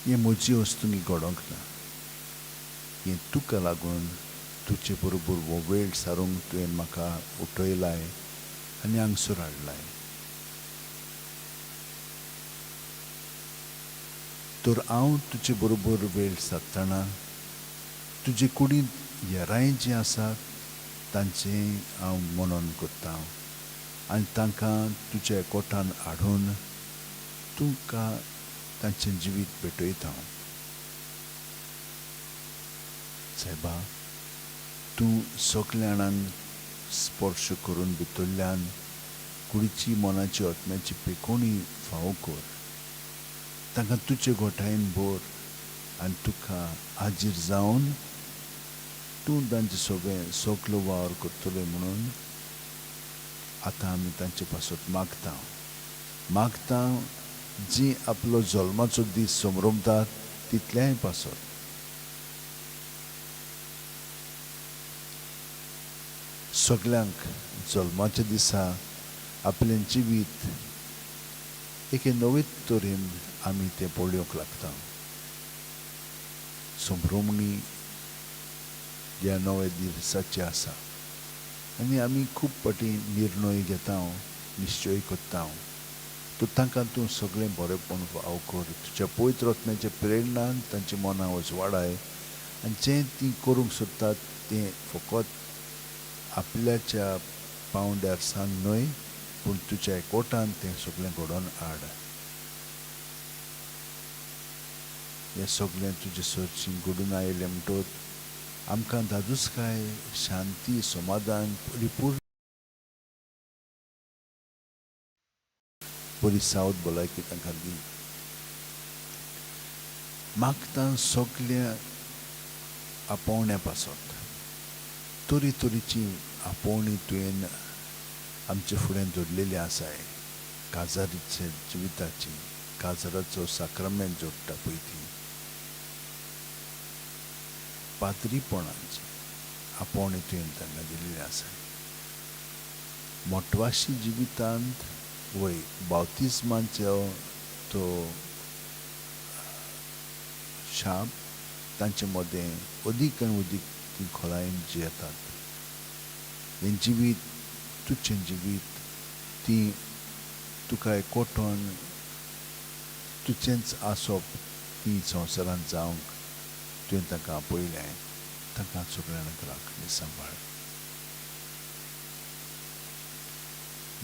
हें म्हजी वस्तूंनी घडोवंक ना, हें तुका लागून तुजे बरोबर हो वेळ सारूंक तुवें म्हाका उठयलाय आनी हांगसर हाडलाय. तर हांव तुजे बरोबर वेळ सारतना तुजे कुडींत हेरांय जीं आसात तांचें हांव मनन करतां आनी तांकां तुज्या एकवटान हाडून तुका तांचें जिवीत भेटयता. सायबा, तूं सगल्या जाणांक स्पर्श करून भितरल्यान कुडीची मनाची आत्म्याची पिकोवणी फावो कर. तांकां तुजे गोठायेन भर आनी तुका हाजीर जावन तूं तांचे सगलो वावर करतले म्हणून आतां आमी तांचे पासत मागता जी आपलो जल्माचो दीस संभ्रमतात तितल्याय पासत सगल्यांक जल्माच्या दिसा आपलें जिवीत एके नवे तरेन आमी तें पळोवंक लागता. संभ्रमणी ह्या नव्या दिसाची आसा आनी आमी खूब फावटी निर्णय घेता, निश्चय करता. तांकां तूं सगळें बरेंपण फावो कर. तुज्या पवित्र आत्म्याच्या प्रेरणान तांच्या मनां उजवाडाय आनी जें तीं करूंक सोदतात तें फकत आपल्याच्या पावंड्यार सांग न्हय, पूण तुज्या एकवटान तें सगळें घडोवन हाड. हें सगळें तुजे सर्चीन घडून आयलें म्हणटच आमकां दादूसकाय, शांती, समाधान, परिपूर्ण बरी सावध भलायकी तांकां दी. मागता सगल्या आपोवण्या पासत तरेची आपोवणी तुवें आमचे फुडें दवरलेली आसाय. काजारीच्या जिविताची, काजाराचो साक्रामेंट जोडटा पळय ती, पाद्रीपणाची आपोवणी तुवें तांकां दिल्ली आसाय. मोटवाशी जिवितांत वय बावतिस्मांचो तो शाप तांचे मदें अदीक आनी अदीक ती खोलायेन जियेतात. हें जिवीत तुजें जिवीत ती तुका एकवटोन तुजेंच आसप ती संवसारांत जावंक तुवें तांकां आपयलें. तांकां सगळ्यांक राख आनी सांबाळ.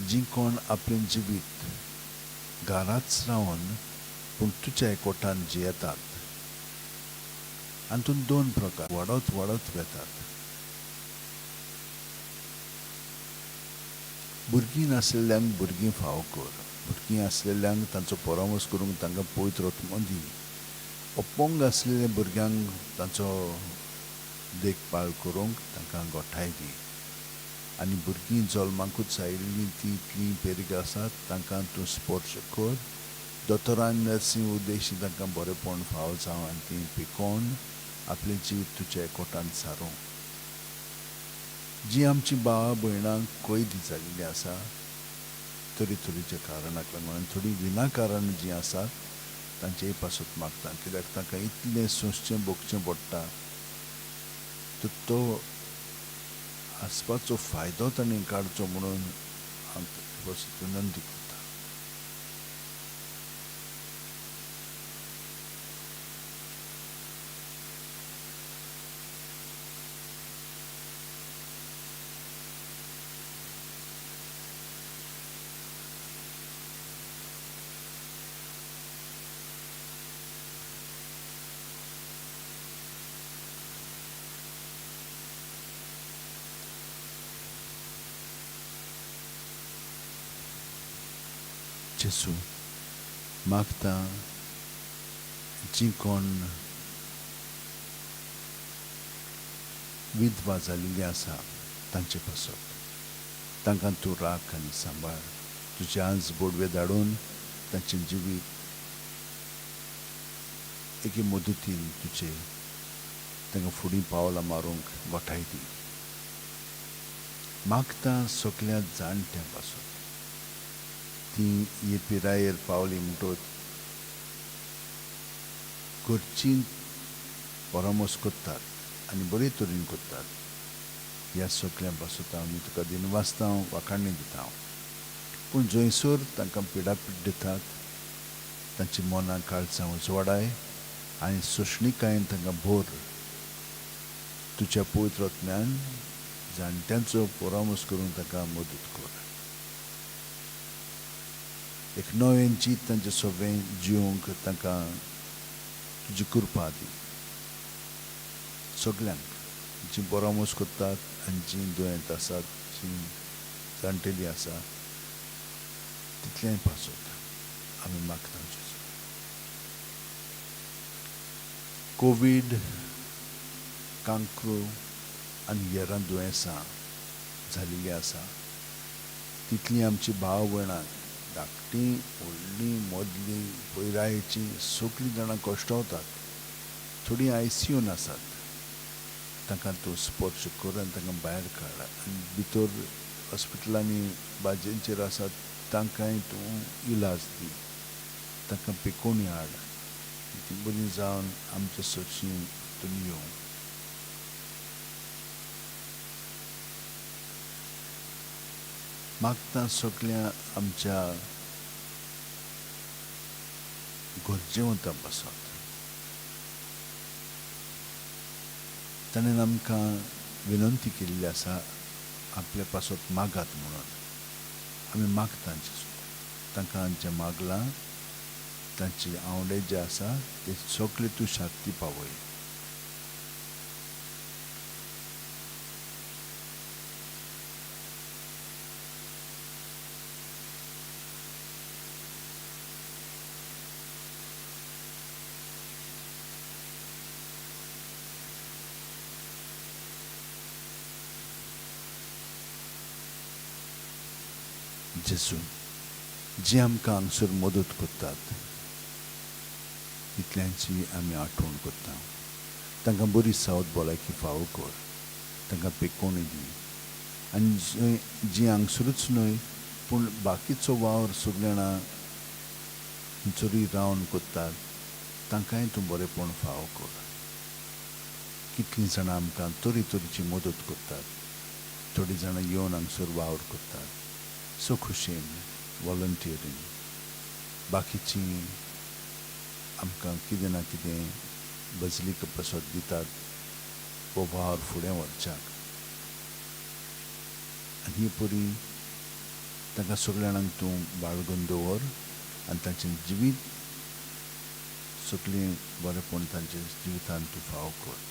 जीं कोण आपलें जिवीत घराच रावन पूण तुज्या एकवटान जियेतात, हातूंत दोन प्रकार वाडत वेतात. भुरगीं नासलेल्यांक भुरगीं फावो कर. भुरगीं आसलेल्यांक तांचो परामर्श करूंक तांकां पवित्र आत्मो दी. अपंग आसलेल्या भुरग्यांक तांचो देखभाल करूंक तांकां गोठाय दी. आनी भुरगीं जल्माकूच आयिल्लीं ती इतलीं पेरीग आसात तांकां तूं स्पर्श कर. दोतोरान नर्सीं उद्देशी तांकां बरेंपण फावो जावं आनी तीं पिकोवन आपलें जिवीत तुज्या एकवटान सारूं. जीं आमचीं भावां भयणां कैदी जाल्लीं आसा तरेच्या कारणाक लागून आनी थोडीं विनाकारण जीं आसात तांचेय पासत मागता, कित्याक तांकां इतलें सोंसचें भोगचें पडटा. तो आसपाचो फायदो ताणें काडचो म्हणून हांव पासत विनंती करता. जेसू, मागता जीं कोण विधवा जाल्लीं आसा तांचे पासत तांकां तूं राख आनी सांबाळ. तुजे आज बोडवे धाडून तांचें जिवीत एके मुदतीन तुजे तांकां फुडें पावलां मारूंक गोठाय दी. मागता सगल्या जाणट्यां पासत तीं हे पिरायेर पावलीं म्हणटच घरचीं परामर्श करतात आनी बरे तरेन करतात. ह्या सगळ्यां पासत आमी तुका दिनवासता वाखाणणी दिता. पूण जंयसर तांकां पिडापीड दितात तांची मनां काळजां उजवाडाय आनी सोंशणिकायेन तांकां भर. तुज्या पवित्र आत्म्यान जाणट्यांचो परामर्श करून तांकां मदत कर. एक नवें जीत तांचें सगळें जिवंक तांकां तुजी कृपा दी. सगळ्यांक जी बरोमूस करतात आनी जी दुयेंत आसात, जी जाणटेली आसा, तितल्याय पासत आमी मागता जेजू. कोवीड, कांक्रू आनी हेरां दुयेंसां जाल्लीं आसा, तितलीं आमची भाव भयणां धाकटीं, व्हडलीं, मदलीं, पयरायेचीं सगळीं जाणां कश्टावतात. थोडीं ICUन आसात. तांकां तूं स्पर्श कर आनी तांकां भायर काड. आनी भितर हॉस्पिटलांनी बाजेंचेर आसात, तांकांय तूं इलाज दी. तांकां पिकोवन हाड. तीं बरीं जावन आमच्या सोंशीं तुमी येवं. मागता सगळ्या आमच्या गरजेवंतां पासत. ताणें आमकां विनंती केल्ली आसा, आपल्या पासत मागात म्हणून. आमी मागता जेजू. तांकां जें मागलां, तांची आवडे जे आसा ते सगळे तूं शांती पावय. जेजू, जी आमकां हांगसर मदत करतात, तितल्यांची आमी आठवण करता. तांकां बरी सावध भलायकी फावो कर. तांकां पिकोवणी दी. आनी जी हांगसरूच न्हय पूण बाकीचो वावर सगळीं जाणां थंयसरूय रावन करतात, तांकांय तूं बरेंपण फावो कर. कितलीं जाणां आमकां तरेतरेची मदत करतात. थोडीं जाणां येवन हांगसर वावर करतात खोशेन, वॉलंटियरींग. बाकीचीं आमकां कितें ना कितें बसिलिका पासत दितात वो वावर फुडें व्हरच्याक. आनी ही परी तांकां सगळ्या जाणांक तूं बाळगून दवर आनी तांचें जिवीत सगळें बरेंपण तांच्या जिवितांत तूं फावो कर.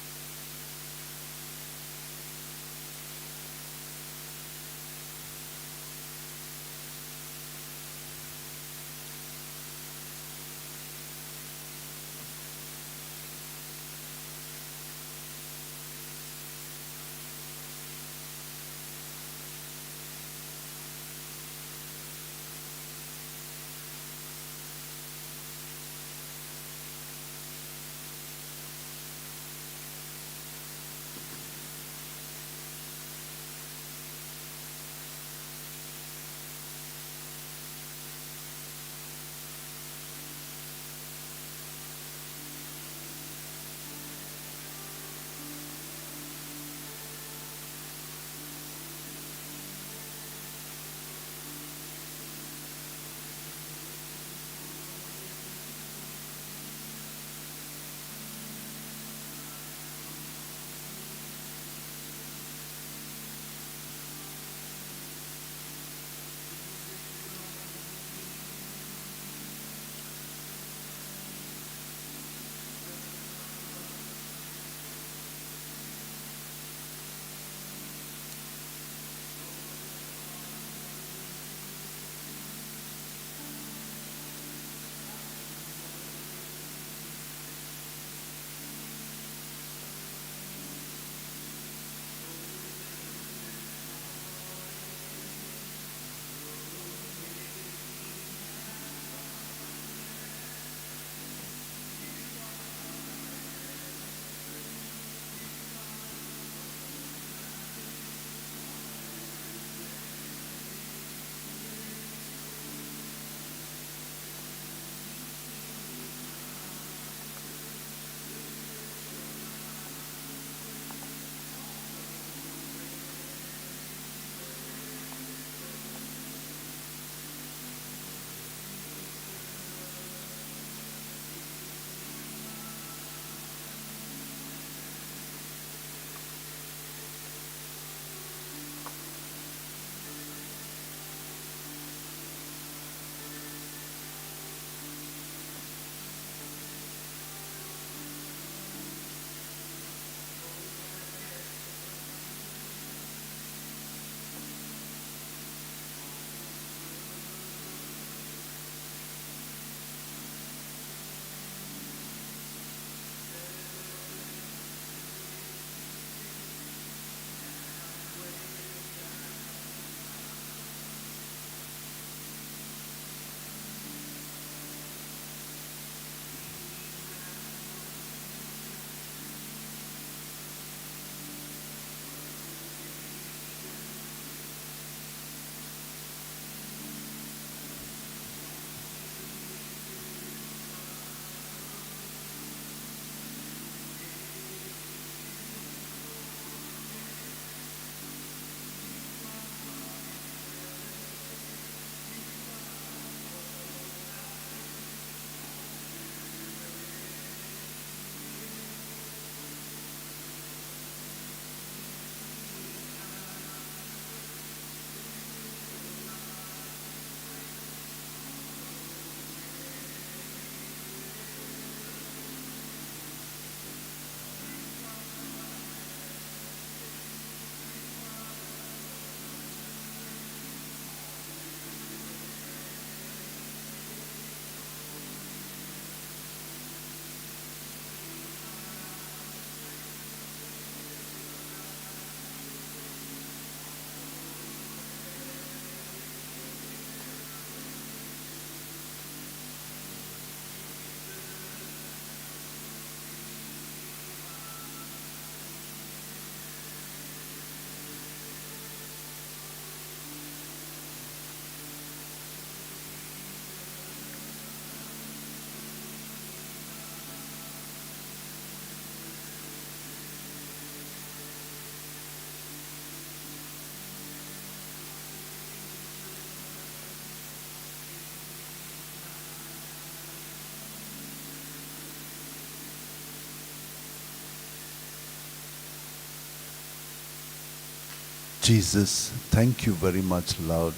Jesus, thank you very much, Lord,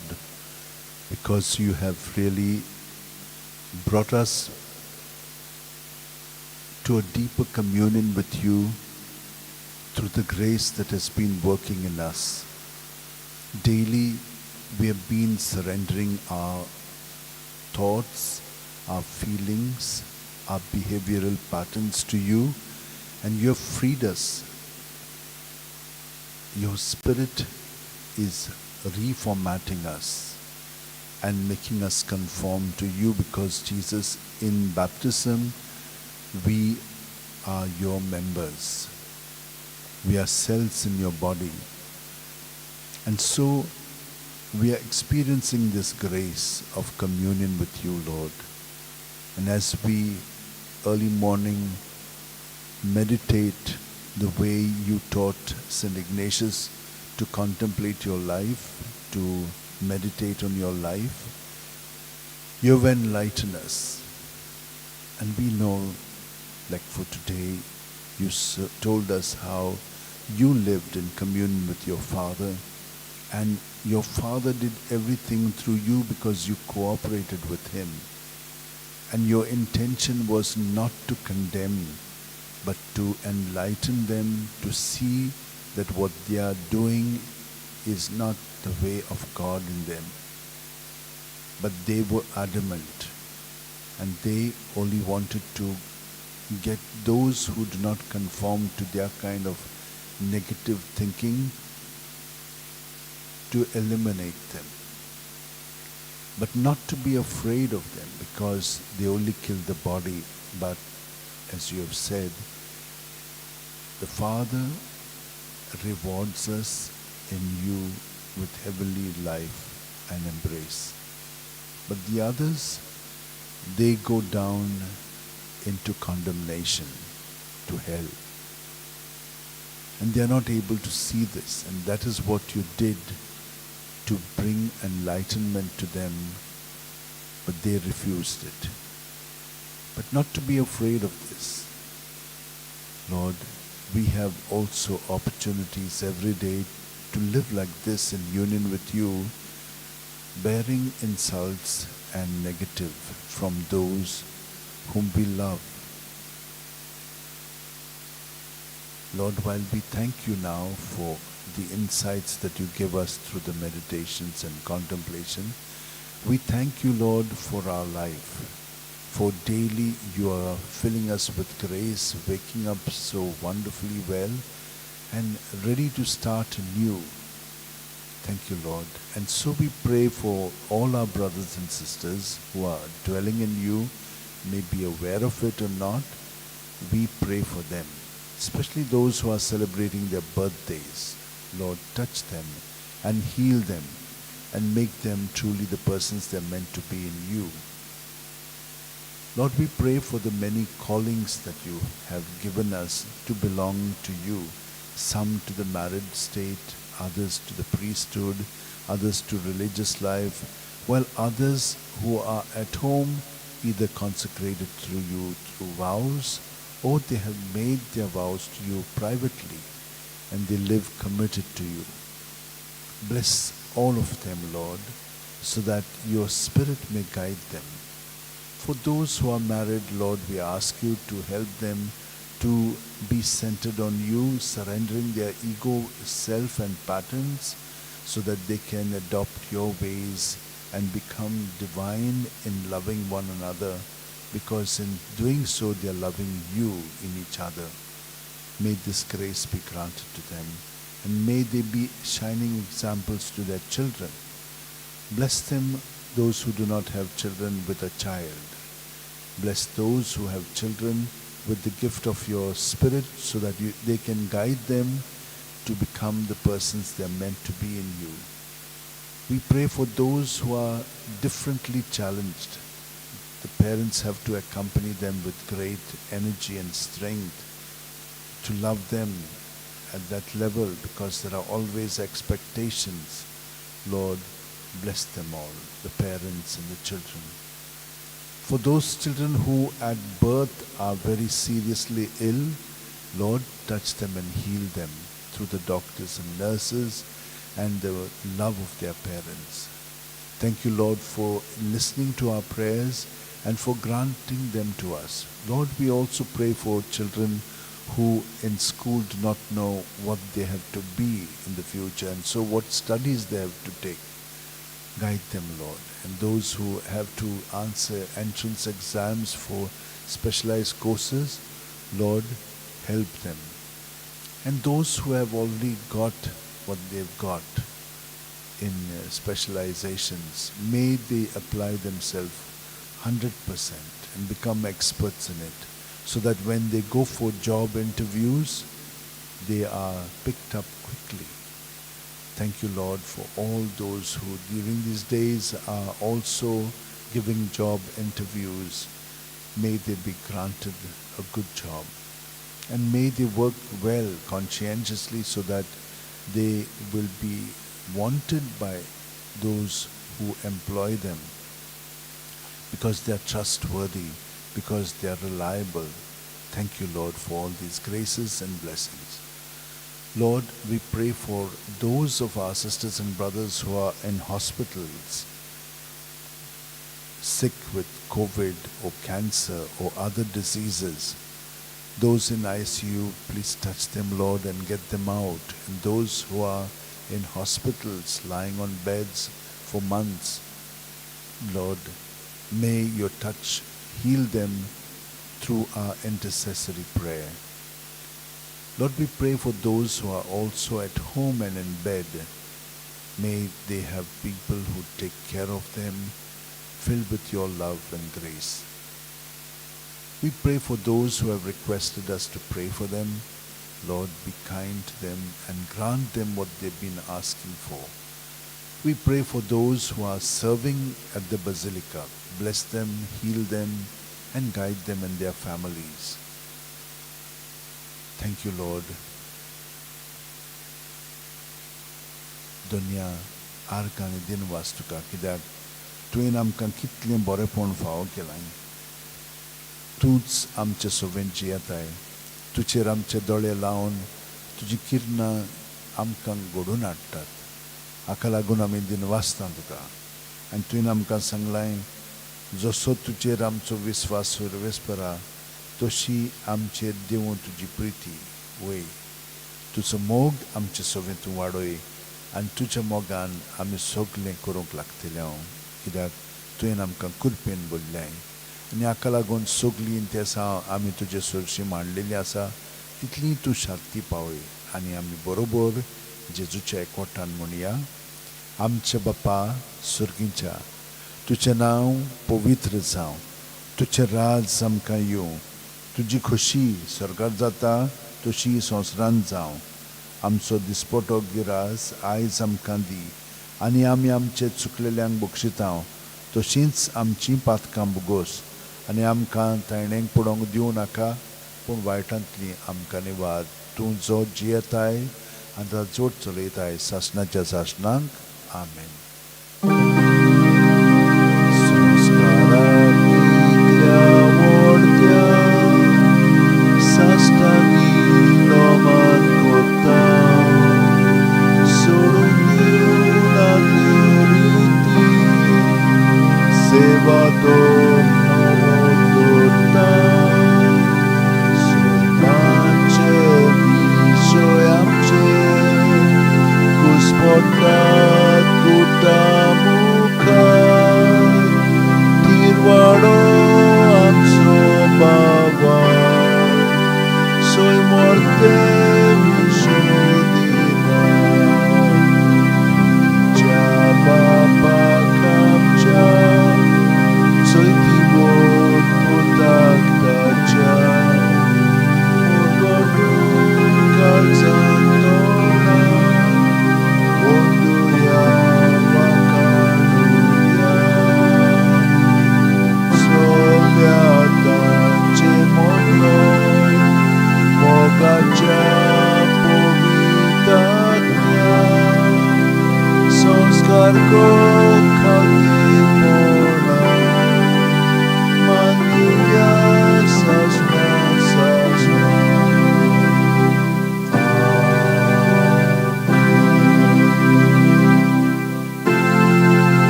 because you have really brought us to a deeper communion with you through the grace that has been working in us. Daily, we have been surrendering our thoughts, our feelings, our behavioral patterns to you, and you have freed us. Your Spirit is reformatting us and making us conform to you, because Jesus, in baptism, we are your members. We are cells in your body. And so we are experiencing this grace of communion with you, Lord. And as we early morning meditate the way you taught St. Ignatius to contemplate your life, to meditate on your life, you have enlightened us. And we know, like for today, you told us how you lived in communion with your Father, and your Father did everything through you because you cooperated with him. And your intention was not to condemn, but to enlighten them, to see that what they are doing is not the way of God in them. But they were adamant, and they only wanted to get those who do not conform to their kind of negative thinking, to eliminate them. But not to be afraid of them, because they only kill the body. But as you have said, the Father rewards us in you with heavenly life and embrace. But the others, they go down into condemnation, to hell. And they are not able to see this. And that is what you did to bring enlightenment to them, but they refused it. But not to be afraid of this. Lord, we have also opportunities every day to live like this in union with you, bearing insults and negative from those whom we love. Lord, while we thank you now for the insights that you give us through the meditations and contemplation, we thank you, Lord, for our life. For daily you are filling us with grace, waking up so wonderfully well and ready to start anew. Thank you, Lord. And so we pray for all our brothers and sisters who are dwelling in you, may be aware of it or not. We pray for them, especially those who are celebrating their birthdays. Lord, touch them and heal them and make them truly the persons they're meant to be in you. Lord, we pray for the many callings that you have given us to belong to you. Some to the married state, others to the priesthood, others to religious life, while others who are at home either consecrated through you through vows, or they have made their vows to you privately and they live committed to you. Bless all of them, Lord, so that your Spirit may guide them. For those who are married, Lord, we ask you to help them to be centered on you, surrendering their ego, self and patterns, so that they can adopt your ways and become divine in loving one another, because in doing so they are loving you in each other. May this grace be granted to them, and may they be shining examples to their children. Bless them, those who do not have children, with a child. Bless those who have children with the gift of your Spirit, so that they can guide them to become the persons they are meant to be in you. We pray for those who are differently challenged. The parents have to accompany them with great energy and strength to love them at that level, because there are always expectations. Lord, bless them all, the parents and the children. For those children who at birth are very seriously ill, Lord, touch them and heal them through the doctors and nurses, and the love of their parents. Thank you, Lord, for listening to our prayers and for granting them to us. Lord, we also pray for children who in school do not know what they have to be in the future, and so what studies they have to take. Guide them, Lord. And those who have to answer entrance exams for specialized courses, Lord, help them. And those who have already got what they've got in specializations, may they apply themselves 100% and become experts in it, so that when they go for job interviews, they are picked up quickly. Thank you, Lord, for all those who during these days are also giving job interviews. May they be granted a good job, and may they work well, conscientiously, so that they will be wanted by those who employ them, because they are trustworthy, because they are reliable. Thank you, Lord, for all these graces and blessings. Lord, we pray for those of our sisters and brothers who are in hospitals, sick with COVID or cancer or other diseases. Those in ICU, please touch them, Lord, and get them out. And those who are in hospitals, lying on beds for months, Lord, may your touch heal them through our intercessory prayer. Lord, we pray for those who are also at home and in bed. May they have people who take care of them, filled with your love and grace. We pray for those who have requested us to pray for them. Lord, be kind to them and grant them what they've been asking for. We pray for those who are serving at the Basilica. Bless them, heal them, and guide them and their families. Thank you, Lord. Dunya arkan din wastuka kidak tuin amkan kitlen borepon fao kelai. Tuच amche sovenciatai. Tucher amche dole laun. Tuji kirna amkan godun attat. Akalagun amin din wastan tuka. And tuin amkan sanglai. Joso tucher amcho visvasur vespera. Toshi amche deवon tuji priti way. Tusa mog amche soventu wadoi. And tuja mogan ami sogle korong laktileon. Kidak tuin amkan kurpen bollai. आणि हाका लागून सगलीं ते आमी तुजे सरशी मांडलेली आसा तितली तूं शांती पावय आनी आमी बरोबर जेजूच्या एकवटान म्हणया आमचे बापा सुर्गीच्या तुजें नांव पवित्र जावं तुजें राज आमकां येवं तुजी खोशी स्वर्गांत जाता तशी संवसारांत जावं आमचो दिसपटो गिरास आयज आमकां दी आनी आमी आमचे चुकलेल्यांक बक्षितांव तशींच आमचीं पातकां बुगोस आनी आमकां तायणेक पडोवंक दिवं नाका पूण वायटांतली आमकां निवाड तूं जो जियेताय आनी ताचो चलयताय सासणाच्या सासणांक आमेन.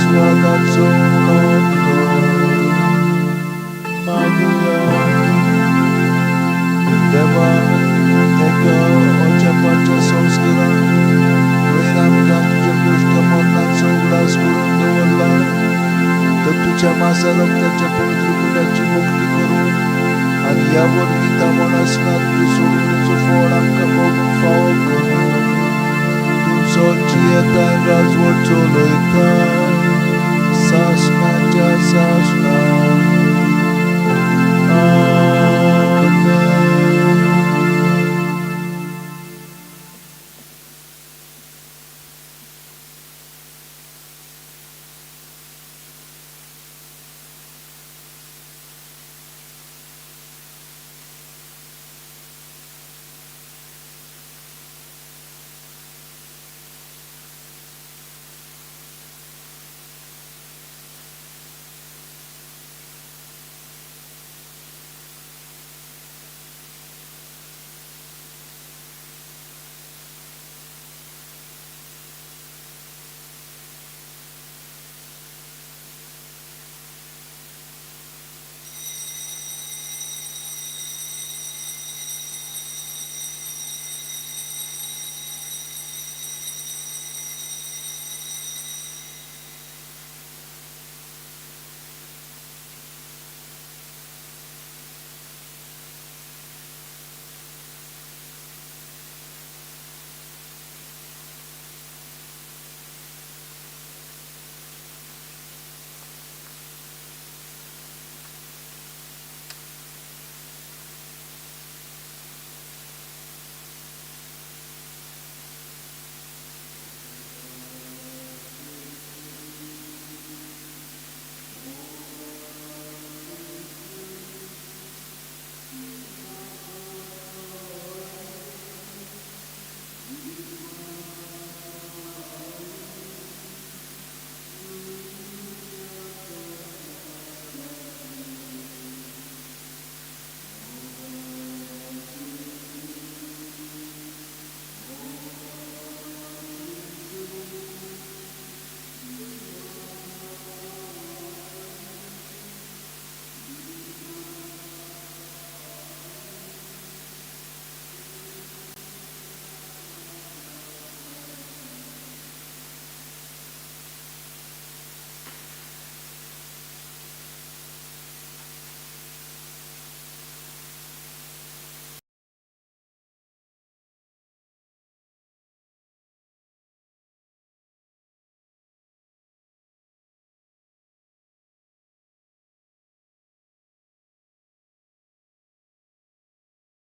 आस्वादाचो उलोतो मागुया देवा एका ओच्यापाच्या संस्कारान तुवें आमकां तुज्या कृष्ण मरणाचो उगडास करून दवरला तर तुज्या मासा रक्ताच्या पवित्र गुणाची मुक्ती करून आनी ह्या वरवीं मनासनांतली सोडूनीचो फळ आमकां भोगूंक फावो कर तूं सच्ची येता राजवट चलयता